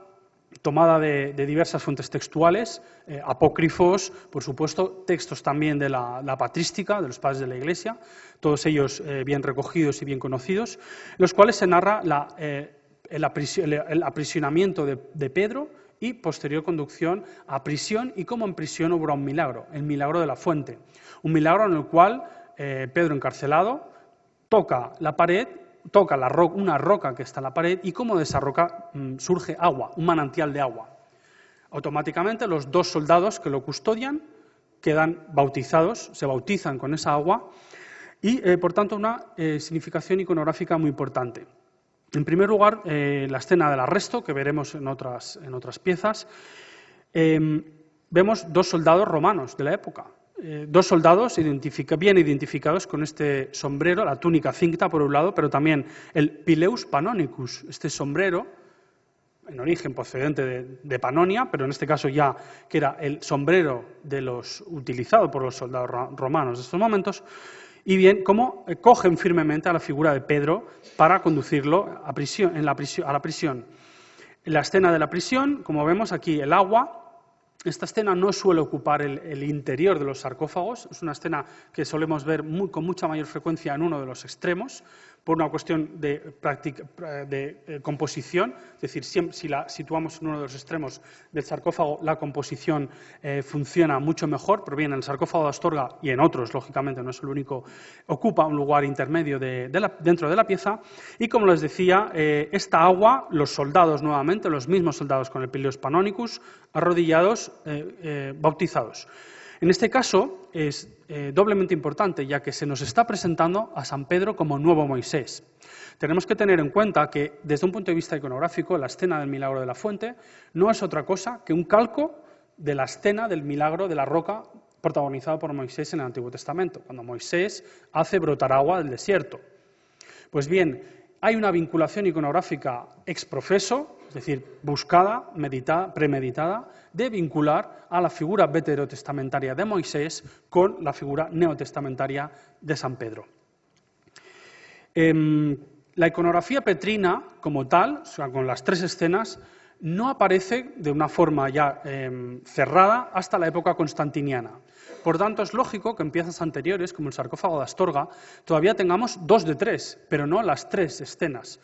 tomada de diversas fuentes textuales, apócrifos, por supuesto, textos también de la patrística, de los padres de la Iglesia, todos ellos bien recogidos y bien conocidos, en los cuales se narra el aprisionamiento de Pedro y posterior conducción a prisión y cómo en prisión obra un milagro, el milagro de la fuente. Un milagro en el cual Pedro, encarcelado, toca la pared, toca una roca que está en la pared y cómo de esa roca surge agua, un manantial de agua. Automáticamente los 2 soldados que lo custodian quedan bautizados, se bautizan con esa agua y, por tanto, una significación iconográfica muy importante. En primer lugar, la escena del arresto, que veremos en otras piezas, vemos 2 soldados romanos de la época, 2 soldados bien identificados con este sombrero, la túnica cincta por un lado, pero también el pileus panonicus, este sombrero, en origen procedente de Panonia, pero en este caso ya que era el sombrero utilizado por los soldados romanos de estos momentos, y bien cómo cogen firmemente a la figura de Pedro para conducirlo a la prisión. En la escena de la prisión, como vemos aquí, el agua Esta escena no suele ocupar el interior de los sarcófagos, es una escena que solemos ver con mucha mayor frecuencia en uno de los extremos, por una cuestión de composición, es decir, si la situamos en uno de los extremos del sarcófago, la composición funciona mucho mejor, pero bien, en el sarcófago de Astorga y en otros, lógicamente, no es el único, ocupa un lugar intermedio dentro de la pieza, y como les decía, esta agua, los soldados nuevamente, los mismos soldados con el Pileus Pannonicus, arrodillados, bautizados. En este caso es doblemente importante, ya que se nos está presentando a San Pedro como nuevo Moisés. Tenemos que tener en cuenta que, desde un punto de vista iconográfico, la escena del milagro de la fuente no es otra cosa que un calco de la escena del milagro de la roca protagonizado por Moisés en el Antiguo Testamento, cuando Moisés hace brotar agua del desierto. Pues bien, hay una vinculación iconográfica ex professo, es decir, buscada, premeditada, de vincular a la figura veterotestamentaria de Moisés con la figura neotestamentaria de San Pedro. La iconografía petrina, como tal, o sea, con las tres escenas, no aparece de una forma ya cerrada hasta la época constantiniana. Por tanto, es lógico que en piezas anteriores, como el sarcófago de Astorga, todavía tengamos 2 de 3, pero no las 3 escenas.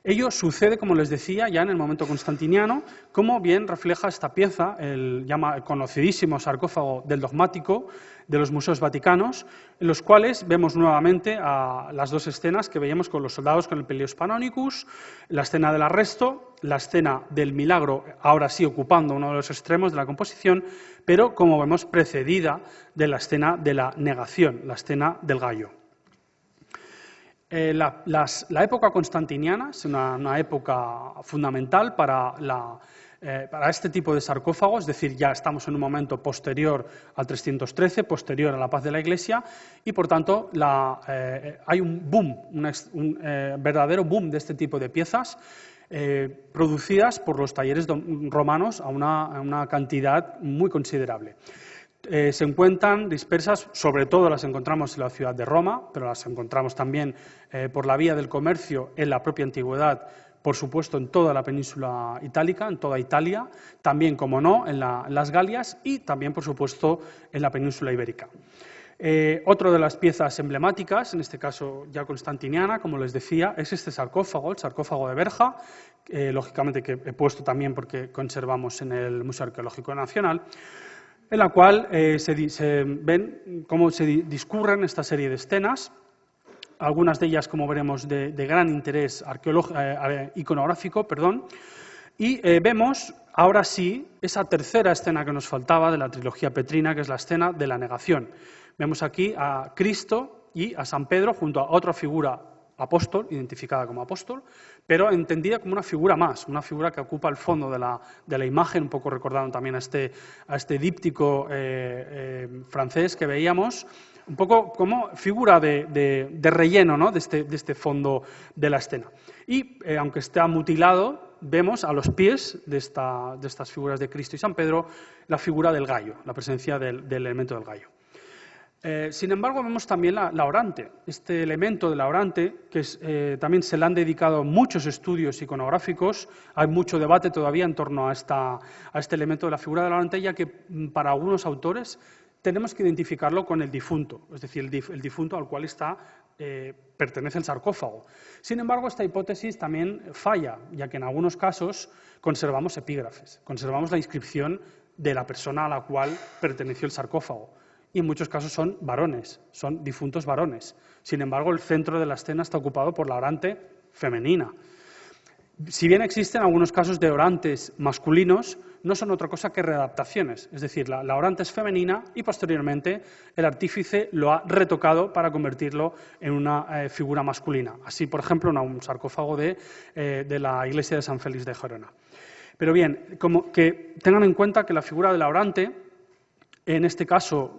Ello sucede, como les decía, ya en el momento constantiniano, como bien refleja esta pieza, el conocidísimo sarcófago del Dogmático de los museos vaticanos, en los cuales vemos nuevamente a las 2 escenas que veíamos con los soldados con el Pileus Pannonicus, la escena del arresto, la escena del milagro, ahora sí ocupando uno de los extremos de la composición, pero como vemos precedida de la escena de la negación, la escena del gallo. La época constantiniana es una época fundamental para este tipo de sarcófagos, es decir, ya estamos en un momento posterior al 313, posterior a la paz de la Iglesia, y por tanto hay un boom, un verdadero boom de este tipo de piezas, producidas por los talleres romanos a una cantidad muy considerable. Se encuentran dispersas, sobre todo las encontramos en la ciudad de Roma, pero las encontramos también por la vía del comercio en la propia antigüedad, por supuesto en toda la península itálica, en toda Italia, también, como no, en las Galias y también, por supuesto, en la península ibérica. Otra de las piezas emblemáticas, en este caso ya constantiniana, como les decía, es este sarcófago, el sarcófago de Berja, lógicamente que he puesto también porque conservamos en el Museo Arqueológico Nacional, en la cual se ven cómo se discurren esta serie de escenas, algunas de ellas, como veremos, de gran interés iconográfico, y vemos ahora sí esa tercera escena que nos faltaba de la trilogía petrina, que es la escena de la negación. Vemos aquí a Cristo y a San Pedro junto a otra figura apóstol, identificada como apóstol, pero entendida como una figura más, una figura que ocupa el fondo de la imagen, un poco recordando también a este díptico francés que veíamos, un poco como figura de relleno, ¿no?, de este fondo de la escena. Y aunque está mutilado, vemos a los pies de estas figuras de Cristo y San Pedro la figura del gallo, la presencia del elemento del gallo. Sin embargo, vemos también la orante, este elemento de la orante, que también se le han dedicado muchos estudios iconográficos, hay mucho debate todavía en torno a este elemento de la figura de la orante, ya que para algunos autores tenemos que identificarlo con el difunto, es decir, el difunto al cual pertenece el sarcófago. Sin embargo, esta hipótesis también falla, ya que en algunos casos conservamos epígrafes, conservamos la inscripción de la persona a la cual perteneció el sarcófago. Y en muchos casos son varones, son difuntos varones. Sin embargo, el centro de la escena está ocupado por la orante femenina. Si bien existen algunos casos de orantes masculinos, no son otra cosa que readaptaciones. Es decir, la orante es femenina y posteriormente el artífice lo ha retocado para convertirlo en una figura masculina. Así, por ejemplo, en un sarcófago de la iglesia de San Félix de Gerona. Pero bien, como que tengan en cuenta que la figura de la orante, en este caso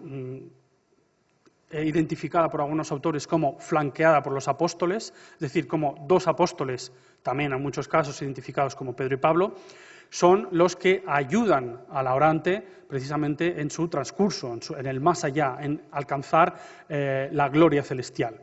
identificada por algunos autores como flanqueada por los apóstoles, es decir, como 2 apóstoles, también en muchos casos identificados como Pedro y Pablo, son los que ayudan a la orante precisamente en su transcurso, en el más allá, en alcanzar la gloria celestial.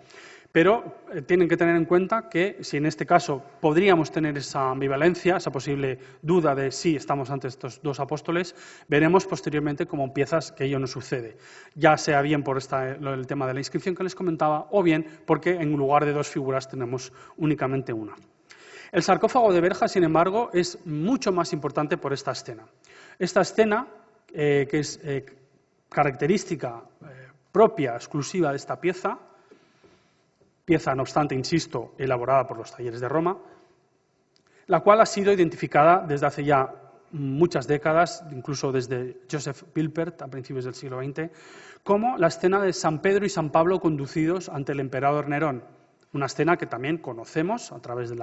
pero tienen que tener en cuenta que si en este caso podríamos tener esa ambivalencia, esa posible duda de si estamos ante estos dos apóstoles, veremos posteriormente cómo empiezas que ello no sucede, ya sea bien por el tema de la inscripción que les comentaba o bien porque en lugar de dos figuras tenemos únicamente una. El sarcófago de verja, sin embargo, es mucho más importante por esta escena. Esta escena, que es característica propia, exclusiva de esta pieza, no obstante, insisto, elaborada por los talleres de Roma, la cual ha sido identificada desde hace ya muchas décadas, incluso desde Joseph Pilpert a principios del siglo XX, como la escena de San Pedro y San Pablo conducidos ante el emperador Nerón. Una escena que también conocemos a través de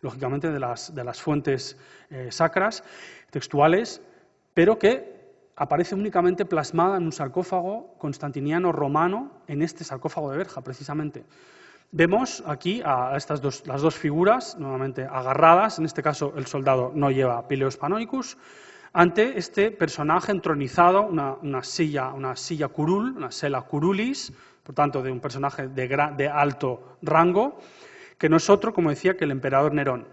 lógicamente, de las fuentes sacras, textuales, pero que aparece únicamente plasmada en un sarcófago constantiniano romano, en este sarcófago de verja, precisamente. Vemos aquí a las dos figuras, nuevamente agarradas, en este caso el soldado no lleva pileus panoicus, ante este personaje entronizado, una silla curul, una sella curulis, por tanto de un personaje de alto rango, que no es otro, como decía, que el emperador Nerón.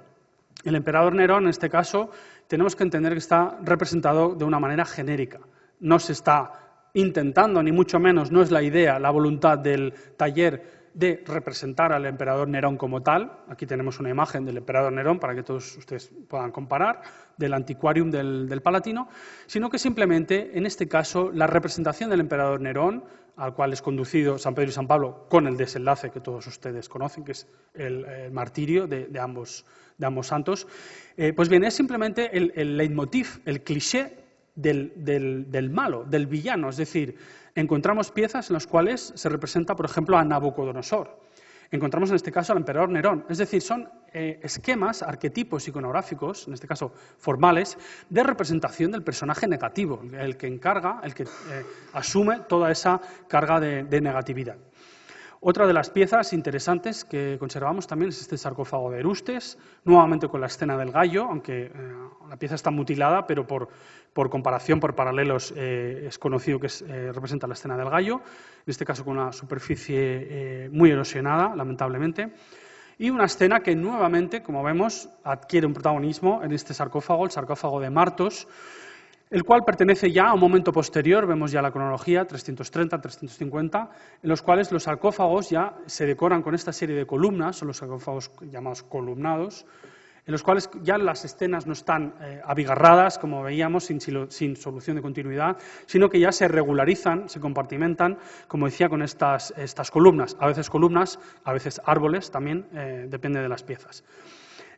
El emperador Nerón, en este caso, tenemos que entender que está representado de una manera genérica. No se está intentando, ni mucho menos, no es la idea, la voluntad del taller de representar al emperador Nerón como tal. Aquí tenemos una imagen del emperador Nerón para que todos ustedes puedan comparar, del antiquarium del Palatino, sino que simplemente, en este caso, la representación del emperador Nerón, al cual es conducido San Pedro y San Pablo con el desenlace que todos ustedes conocen, que es el martirio de ambos santos, pues bien, es simplemente el leitmotiv, el cliché del malo, del villano. Es decir, encontramos piezas en las cuales se representa, por ejemplo, a Nabucodonosor. Encontramos en este caso al emperador Nerón. Es decir, son esquemas, arquetipos iconográficos, en este caso formales, de representación del personaje negativo, el que encarga, el que asume toda esa carga de negatividad. Otra de las piezas interesantes que conservamos también es este sarcófago de Erustes, nuevamente con la escena del gallo, aunque la pieza está mutilada, pero por comparación, por paralelos, es conocido que representa la escena del gallo, en este caso con una superficie muy erosionada, lamentablemente, y una escena que nuevamente, como vemos, adquiere un protagonismo en este sarcófago, el sarcófago de Martos, el cual pertenece ya a un momento posterior, vemos ya la cronología, 330, 350, en los cuales los sarcófagos ya se decoran con esta serie de columnas, son los sarcófagos llamados columnados, en los cuales ya las escenas no están abigarradas, como veíamos, sin solución de continuidad, sino que ya se regularizan, se compartimentan, como decía, con estas columnas, a veces árboles también, depende de las piezas.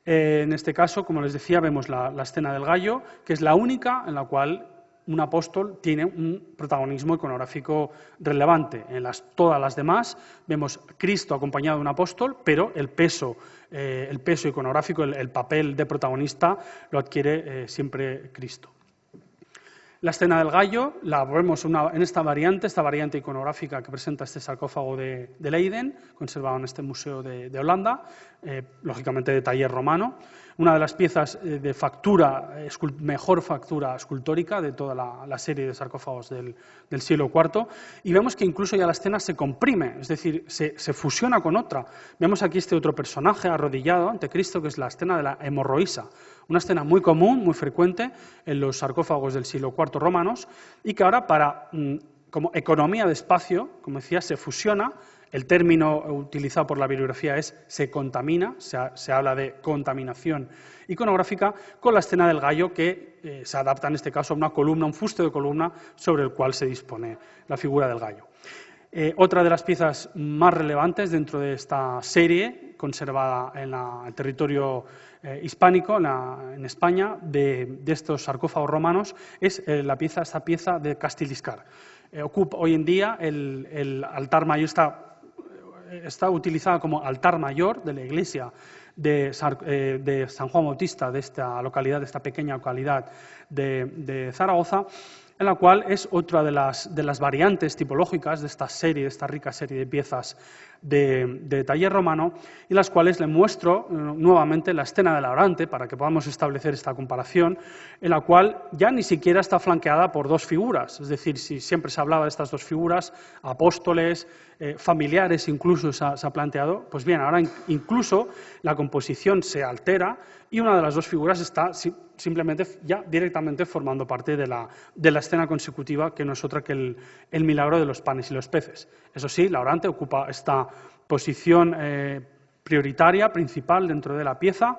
En este caso, como les decía, vemos la escena del gallo, que es la única en la cual un apóstol tiene un protagonismo iconográfico relevante. En todas las demás vemos Cristo acompañado de un apóstol, pero el peso iconográfico, el papel de protagonista, lo adquiere siempre Cristo. La escena del gallo la vemos en esta variante iconográfica que presenta este sarcófago de Leiden, conservado en este museo de Holanda, lógicamente de taller romano, una de las piezas de mejor factura escultórica de toda la serie de sarcófagos del siglo IV, y vemos que incluso ya la escena se comprime, es decir, se fusiona con otra. Vemos aquí este otro personaje arrodillado ante Cristo, que es la escena de la hemorroísa, una escena muy común, muy frecuente en los sarcófagos del siglo IV romanos, y que ahora como economía de espacio, como decía, se fusiona. El término utilizado por la bibliografía es se contamina, se habla de contaminación iconográfica, con la escena del gallo que se adapta en este caso a una columna, un fuste de columna sobre el cual se dispone la figura del gallo. Otra de las piezas más relevantes dentro de esta serie, conservada en el territorio hispánico, en España, de estos sarcófagos romanos, es esta pieza de Castiliscar. Ocupa hoy en día el altar mayor, está utilizada como altar mayor de la iglesia de San Juan Bautista, de esta localidad, de esta pequeña localidad de Zaragoza, en la cual es otra de las variantes tipológicas de esta rica serie de piezas de taller romano, y en las cuales le muestro nuevamente la escena de la orante para que podamos establecer esta comparación, en la cual ya ni siquiera está flanqueada por dos figuras, es decir, si siempre se hablaba de estas dos figuras, apóstoles, familiares incluso se ha planteado, pues bien, ahora incluso la composición se altera y una de las dos figuras está simplemente ya directamente formando parte de la escena consecutiva, que no es otra que el milagro de los panes y los peces. Eso sí, la orante ocupa esta posición prioritaria, principal dentro de la pieza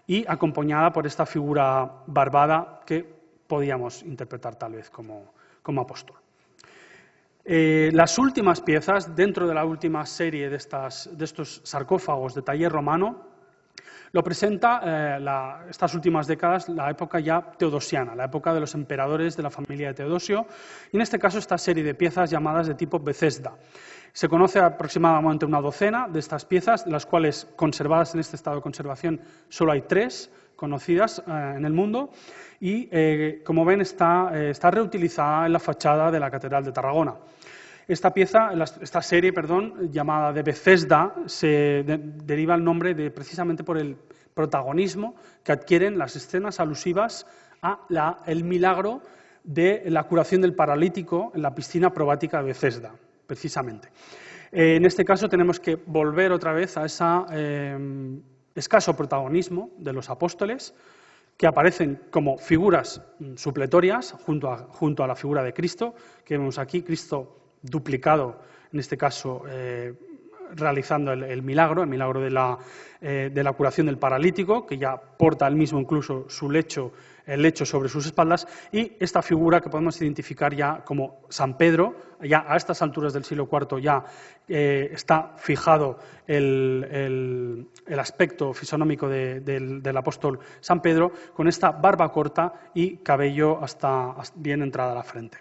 y acompañada por esta figura barbada que podíamos interpretar tal vez como apóstol. Las últimas piezas, dentro de la última serie de estos sarcófagos de taller romano, lo presenta estas últimas décadas la época ya teodosiana, la época de los emperadores de la familia de Teodosio, y en este caso esta serie de piezas llamadas de tipo Bethesda. Se conoce aproximadamente una docena de estas piezas, de las cuales conservadas en este estado de conservación solo hay 3 conocidas en el mundo, y como ven está reutilizada en la fachada de la Catedral de Tarragona. Esta serie, llamada de Bethesda, se deriva el nombre precisamente por el protagonismo que adquieren las escenas alusivas al milagro de la curación del paralítico en la piscina probática de Bethesda, precisamente. En este caso tenemos que volver otra vez a ese escaso protagonismo de los apóstoles, que aparecen como figuras supletorias junto a la figura de Cristo, que vemos aquí, Cristo duplicado, en este caso realizando el milagro de la curación del paralítico, que ya porta él mismo incluso el lecho sobre sus espaldas, y esta figura que podemos identificar ya como San Pedro, ya a estas alturas del siglo IV ya está fijado el aspecto fisonómico del apóstol San Pedro, con esta barba corta y cabello hasta bien entrada a la frente.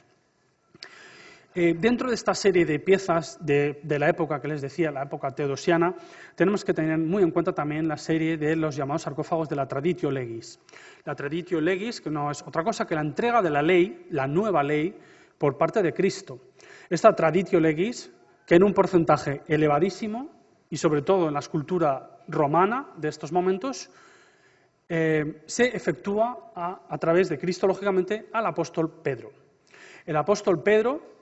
Dentro de esta serie de piezas de la época que les decía, la época teodosiana, tenemos que tener muy en cuenta también la serie de los llamados sarcófagos de la Traditio Legis. La Traditio Legis, que no es otra cosa que la entrega de la ley, la nueva ley, por parte de Cristo. Esta Traditio Legis, que en un porcentaje elevadísimo, y sobre todo en la escultura romana de estos momentos, se efectúa a través de Cristo, lógicamente, al apóstol Pedro. El apóstol Pedro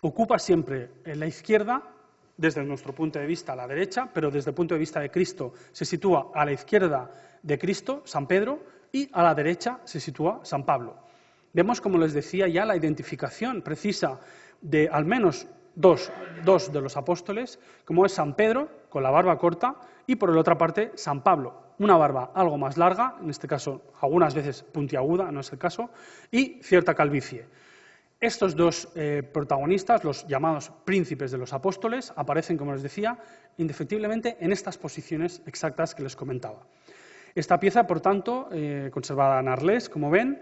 ocupa siempre en la izquierda, desde nuestro punto de vista a la derecha, pero desde el punto de vista de Cristo se sitúa a la izquierda de Cristo, San Pedro, y a la derecha se sitúa San Pablo. Vemos, como les decía ya, la identificación precisa de al menos dos de los apóstoles, como es San Pedro, con la barba corta, y por la otra parte San Pablo, una barba algo más larga, en este caso algunas veces puntiaguda, no es el caso, y cierta calvicie. Estos dos protagonistas, los llamados príncipes de los apóstoles, aparecen, como les decía, indefectiblemente en estas posiciones exactas que les comentaba. Esta pieza, por tanto, conservada en Arles, como ven,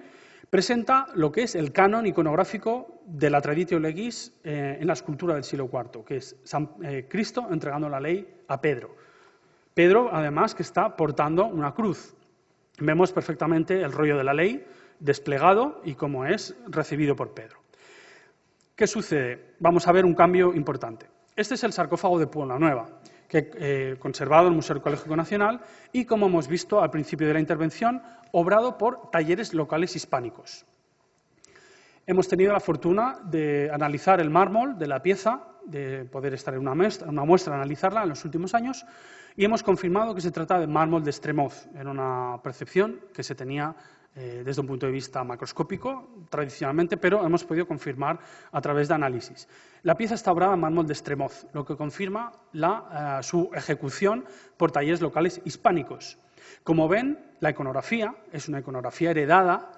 presenta lo que es el canon iconográfico de la Traditio Legis en la escultura del siglo IV, que es Cristo entregando la ley a Pedro. Pedro, además, que está portando una cruz. Vemos perfectamente el rollo de la ley desplegado y cómo es recibido por Pedro. ¿Qué sucede? Vamos a ver un cambio importante. Este es el sarcófago de Puebla Nueva, que conservado en el Museo Arqueológico Nacional y, como hemos visto al principio de la intervención, obrado por talleres locales hispánicos. Hemos tenido la fortuna de analizar el mármol de la pieza, de poder estar en una muestra, analizarla en los últimos años, y hemos confirmado que se trata de mármol de Estremoz. Era una percepción que se tenía desde un punto de vista macroscópico, tradicionalmente, pero hemos podido confirmar a través de análisis. La pieza está obrada en mármol de Estremoz, lo que confirma su ejecución por talleres locales hispánicos. Como ven, la iconografía es una iconografía heredada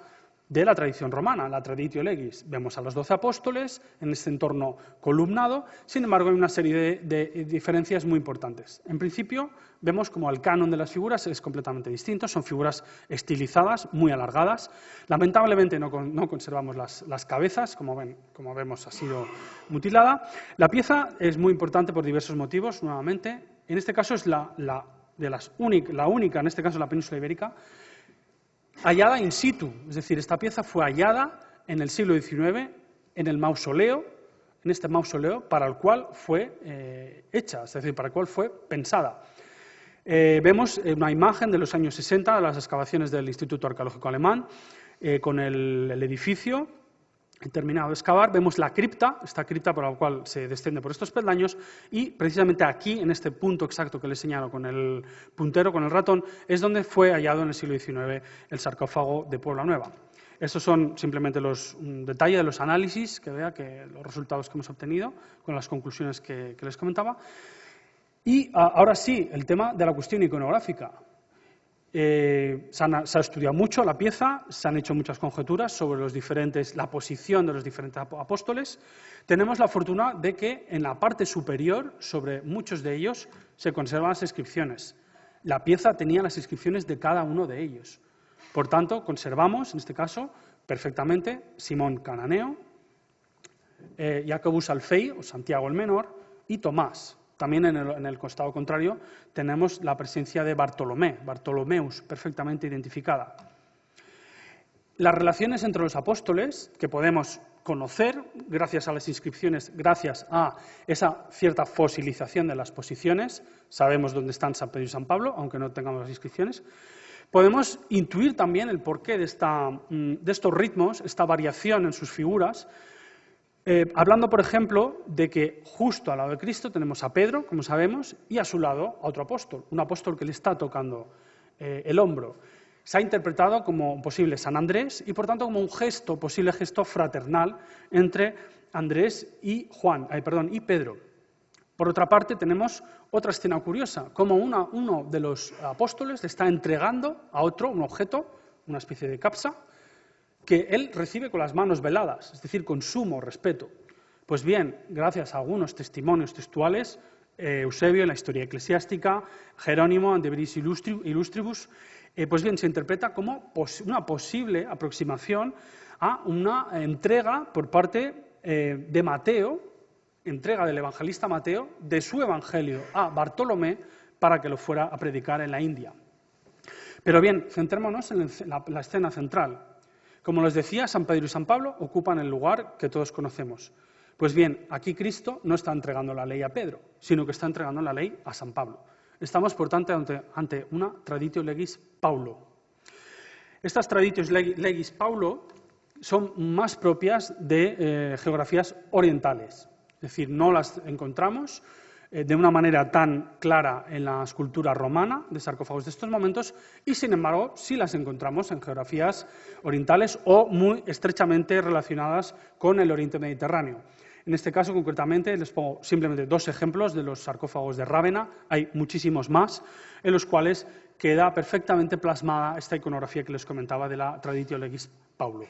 de la tradición romana, la Traditio Legis. Vemos a los 12 apóstoles en este entorno columnado, sin embargo hay una serie de diferencias muy importantes. En principio, vemos como el canon de las figuras es completamente distinto, son figuras estilizadas, muy alargadas. Lamentablemente no conservamos las cabezas, como vemos ha sido mutilada. La pieza es muy importante por diversos motivos, nuevamente. En este caso es la única, en este caso en la península ibérica, hallada in situ, es decir, esta pieza fue hallada en el siglo XIX en el mausoleo en este mausoleo para el cual fue hecha, es decir, para el cual fue pensada. Vemos una imagen de los años 60 de las excavaciones del Instituto Arqueológico Alemán con el edificio terminado de excavar. Vemos la cripta, esta cripta por la cual se desciende por estos peldaños, y precisamente aquí, en este punto exacto que les señalo con el puntero, con el ratón, es donde fue hallado en el siglo XIX el sarcófago de Puebla Nueva. Estos son simplemente un detalle de los análisis, que vea que los resultados que hemos obtenido con las conclusiones que les comentaba. Y ahora sí, el tema de la cuestión iconográfica. Se ha estudiado mucho la pieza, se han hecho muchas conjeturas sobre la posición de los diferentes apóstoles. Tenemos la fortuna de que en la parte superior, sobre muchos de ellos, se conservan las inscripciones. La pieza tenía las inscripciones de cada uno de ellos. Por tanto, conservamos, en este caso, perfectamente Simón Cananeo, Jacobus Alfei, o Santiago el Menor, y Tomás. También en el costado contrario tenemos la presencia de Bartolomeus, perfectamente identificada. Las relaciones entre los apóstoles, que podemos conocer gracias a las inscripciones, gracias a esa cierta fosilización de las posiciones, sabemos dónde están San Pedro y San Pablo, aunque no tengamos las inscripciones, podemos intuir también el porqué de estos ritmos, esta variación en sus figuras, hablando, por ejemplo, de que justo al lado de Cristo tenemos a Pedro, como sabemos, y a su lado a otro apóstol, un apóstol que le está tocando el hombro. Se ha interpretado como un posible San Andrés y, por tanto, como un posible gesto fraternal entre Andrés y y Pedro. Por otra parte, tenemos otra escena curiosa, como uno de los apóstoles le está entregando a otro un objeto, una especie de capsa, que él recibe con las manos veladas, es decir, con sumo respeto. Pues bien, gracias a algunos testimonios textuales, Eusebio en la Historia Eclesiástica, Jerónimo en De Viris Illustribus, pues bien, se interpreta como una posible aproximación a una entrega por parte de Mateo, entrega del evangelista Mateo, de su evangelio a Bartolomé para que lo fuera a predicar en la India. Pero bien, centrémonos en la escena central. Como les decía, San Pedro y San Pablo ocupan el lugar que todos conocemos. Pues bien, aquí Cristo no está entregando la ley a Pedro, sino que está entregando la ley a San Pablo. Estamos, por tanto, ante una traditio legis Paulo. Estas traditio legis Paulo son más propias de geografías orientales, es decir, no las encontramos de una manera tan clara en la escultura romana de sarcófagos de estos momentos y, sin embargo, sí las encontramos en geografías orientales o muy estrechamente relacionadas con el Oriente Mediterráneo. En este caso, concretamente, les pongo simplemente dos ejemplos de los sarcófagos de Rávena. Hay muchísimos más en los cuales queda perfectamente plasmada esta iconografía que les comentaba de la Traditio Legis Paulo.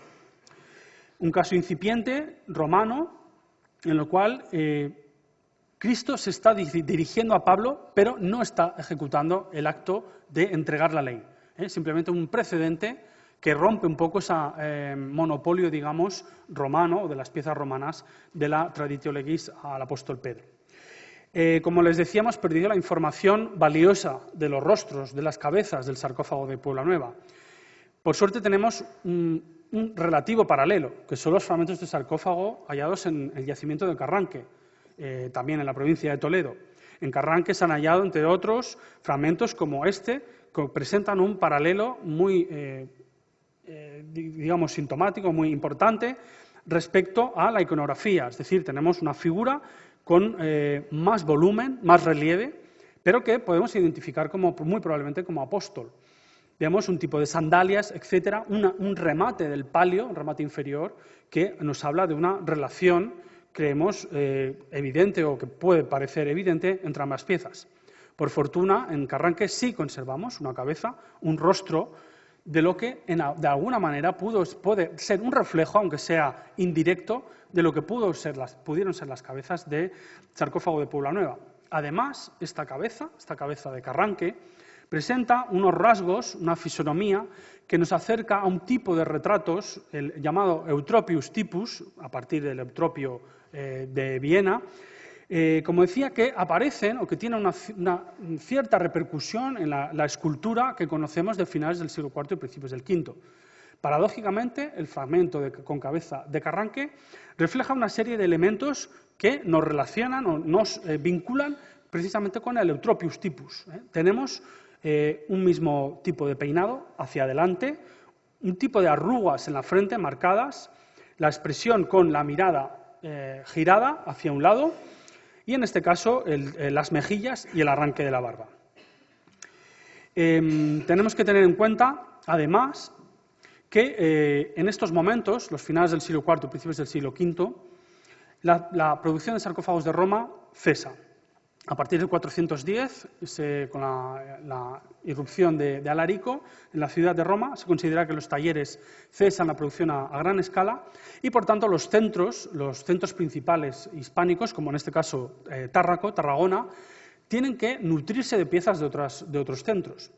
Un caso incipiente romano en el cual Cristo se está dirigiendo a Pablo, pero no está ejecutando el acto de entregar la ley. Simplemente un precedente que rompe un poco ese monopolio, digamos, romano, o de las piezas romanas, de la Traditio Legis al apóstol Pedro. Como les decía, hemos perdido la información valiosa de los rostros, de las cabezas del sarcófago de Puebla Nueva. Por suerte tenemos un relativo paralelo, que son los fragmentos de sarcófago hallados en el yacimiento de Carranque, también en la provincia de Toledo. En Carranque se han hallado, entre otros, fragmentos como este, que presentan un paralelo muy, digamos, sintomático, muy importante respecto a la iconografía. Es decir, tenemos una figura con más volumen, más relieve, pero que podemos identificar muy probablemente como apóstol. Vemos un tipo de sandalias, etcétera, un remate del palio, un remate inferior, que nos habla de una relación, creemos, evidente o que puede parecer evidente entre ambas piezas. Por fortuna, en Carranque sí conservamos una cabeza, un rostro, de lo que de alguna manera puede ser un reflejo, aunque sea indirecto, de lo que pudieron ser las cabezas de sarcófago de Puebla Nueva. Además, esta cabeza de Carranque, presenta unos rasgos, una fisonomía, que nos acerca a un tipo de retratos, el llamado Eutropius typus, a partir del Eutropio de Viena, como decía, que aparecen o que tienen una cierta repercusión en la escultura que conocemos de finales del siglo IV y principios del V. Paradójicamente, el fragmento con cabeza de Carranque refleja una serie de elementos que nos relacionan o nos vinculan precisamente con el Eutropius typus. Tenemos un mismo tipo de peinado hacia adelante, un tipo de arrugas en la frente marcadas, la expresión con la mirada girada hacia un lado y, en este caso, las mejillas y el arranque de la barba. Tenemos que tener en cuenta, además, que en estos momentos, los finales del siglo IV, principios del siglo V, la producción de sarcófagos de Roma cesa. A partir del 410, con la irrupción de Alarico en la ciudad de Roma, se considera que los talleres cesan la producción a gran escala y, por tanto, los centros principales hispánicos, como en este caso Tarragona, tienen que nutrirse de piezas de otros centros.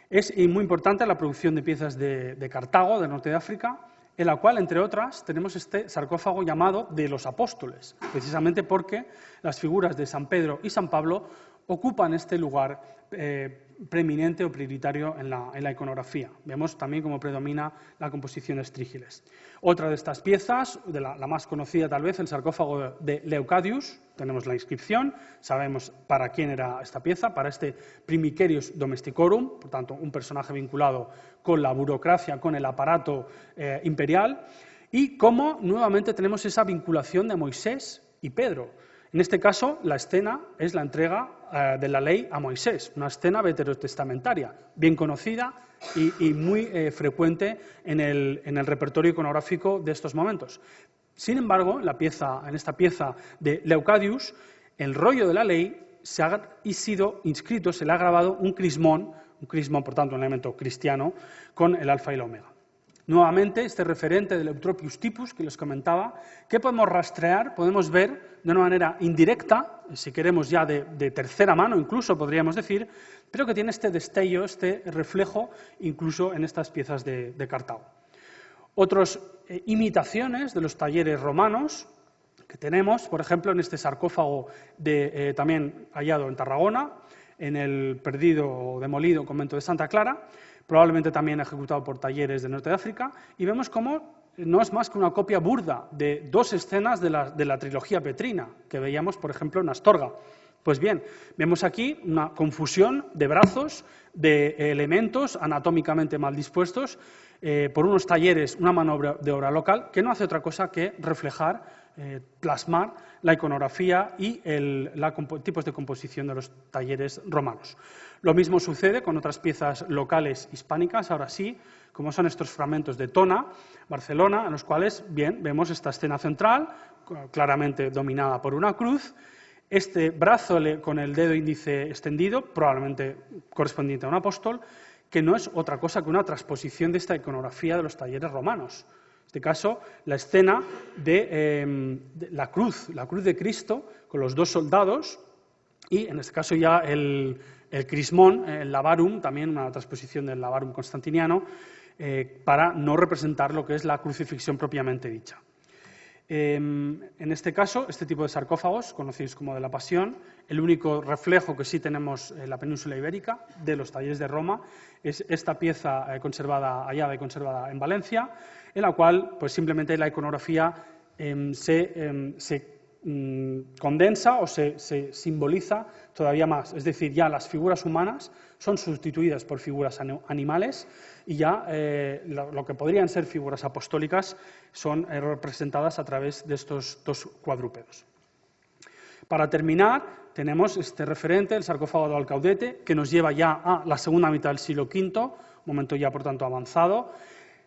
Es muy importante la producción de piezas de Cartago, del norte de África, en la cual, entre otras, tenemos este sarcófago llamado de los apóstoles, precisamente porque las figuras de San Pedro y San Pablo ocupan este lugar preeminente o prioritario en la iconografía. Vemos también cómo predomina la composición de estrígiles. Otra de estas piezas, la más conocida tal vez, el sarcófago de Leucadius. Tenemos la inscripción, sabemos para quién era esta pieza, para este Primicerius Domesticorum, por tanto, un personaje vinculado con la burocracia, con el aparato imperial, y cómo nuevamente tenemos esa vinculación de Moisés y Pedro. En este caso, la escena es la entrega de la ley a Moisés, una escena veterotestamentaria, bien conocida y muy frecuente en el repertorio iconográfico de estos momentos. Sin embargo, en esta pieza de Leucadius, el rollo de la ley se ha sido inscrito, se le ha grabado un crismón, por tanto, un elemento cristiano, con el alfa y la omega. Nuevamente, este referente del Eutropius typus que les comentaba, que podemos rastrear, podemos ver de una manera indirecta, si queremos ya de tercera mano incluso podríamos decir, pero que tiene este destello, este reflejo incluso en estas piezas de Cartago. Otras imitaciones de los talleres romanos que tenemos, por ejemplo, en este sarcófago también hallado en Tarragona, en el perdido o demolido convento de Santa Clara, probablemente también ejecutado por talleres del norte de África, y vemos cómo no es más que una copia burda de dos escenas de la trilogía petrina, que veíamos, por ejemplo, en Astorga. Pues bien, vemos aquí una confusión de brazos, de elementos anatómicamente mal dispuestos, por unos talleres, una mano de obra local, que no hace otra cosa que reflejar, plasmar la iconografía y tipos de composición de los talleres romanos. Lo mismo sucede con otras piezas locales hispánicas, ahora sí, como son estos fragmentos de Tona, Barcelona, en los cuales, bien, vemos esta escena central, claramente dominada por una cruz, este brazo con el dedo índice extendido, probablemente correspondiente a un apóstol, que no es otra cosa que una transposición de esta iconografía de los talleres romanos. En este caso, la escena de la cruz de Cristo, con los dos soldados, y en este caso ya el crismón, el labarum, también una transposición del labarum constantiniano, para no representar lo que es la crucifixión propiamente dicha. En este caso, este tipo de sarcófagos, conocidos como de la Pasión, el único reflejo que sí tenemos en la península ibérica de los talleres de Roma es esta pieza hallada y conservada en Valencia, en la cual pues simplemente la iconografía se condensa o se simboliza todavía más. Es decir, ya las figuras humanas son sustituidas por figuras animales y ya lo que podrían ser figuras apostólicas son representadas a través de estos dos cuadrúpedos. Para terminar, tenemos este referente, el sarcófago de Alcaudete, que nos lleva ya a la segunda mitad del siglo V, un momento ya por tanto avanzado,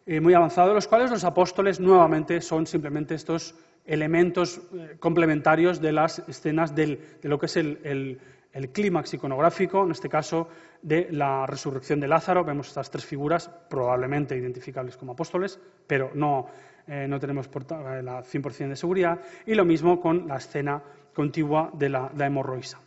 muy avanzado, en los cuales los apóstoles nuevamente son simplemente estos elementos complementarios de las escenas de lo que es el clímax iconográfico, en este caso de la resurrección de Lázaro. Vemos estas tres figuras, probablemente identificables como apóstoles, pero no tenemos la 100% de seguridad, y lo mismo con la escena contigua de la hemorroísa.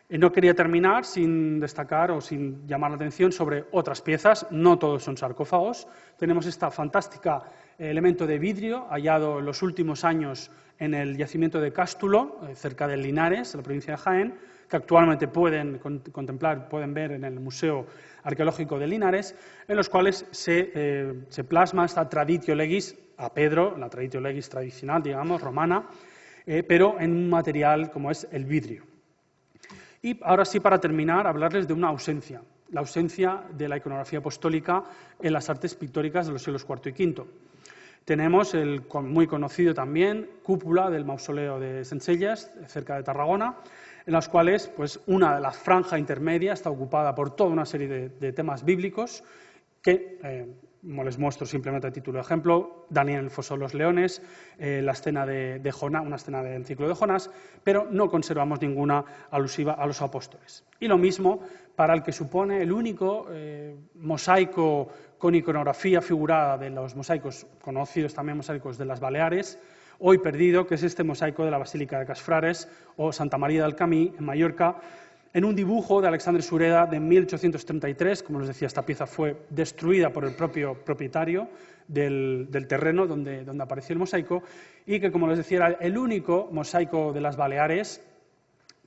No quería terminar sin destacar o sin llamar la atención sobre otras piezas, no todos son sarcófagos. Tenemos este fantástico elemento de vidrio hallado en los últimos años en el yacimiento de Cástulo, cerca de Linares, en la provincia de Jaén, que actualmente pueden contemplar, pueden ver en el Museo Arqueológico de Linares, en los cuales se plasma esta traditio legis a Pedro, la traditio legis tradicional, digamos, romana, pero en un material como es el vidrio. Y ahora sí, para terminar, hablarles de una ausencia, la ausencia de la iconografía apostólica en las artes pictóricas de los siglos IV y V. Tenemos el muy conocido también cúpula del mausoleo de Centelles, cerca de Tarragona, en las cuales pues, la franja intermedia está ocupada por toda una serie de temas bíblicos que, como les muestro simplemente a título de ejemplo, Daniel en el foso de los leones, la escena de Jonás, una escena del ciclo de Jonás, pero no conservamos ninguna alusiva a los apóstoles. Y lo mismo para el que supone el único mosaico con iconografía figurada de los mosaicos conocidos también mosaicos de las Baleares, hoy perdido, que es este mosaico de la Basílica de Casfrares o Santa María del Camí, en Mallorca, en un dibujo de Alexandre Sureda de 1833. Como les decía, esta pieza fue destruida por el propio propietario del terreno donde apareció el mosaico y que, como les decía, era el único mosaico de las Baleares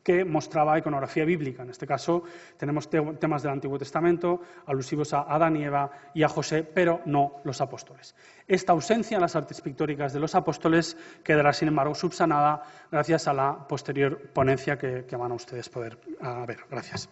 que mostraba iconografía bíblica. En este caso tenemos temas del Antiguo Testamento alusivos a Adán y Eva y a José, pero no los apóstoles. Esta ausencia en las artes pictóricas de los apóstoles quedará, sin embargo, subsanada gracias a la posterior ponencia que van a ustedes poder ver. Gracias.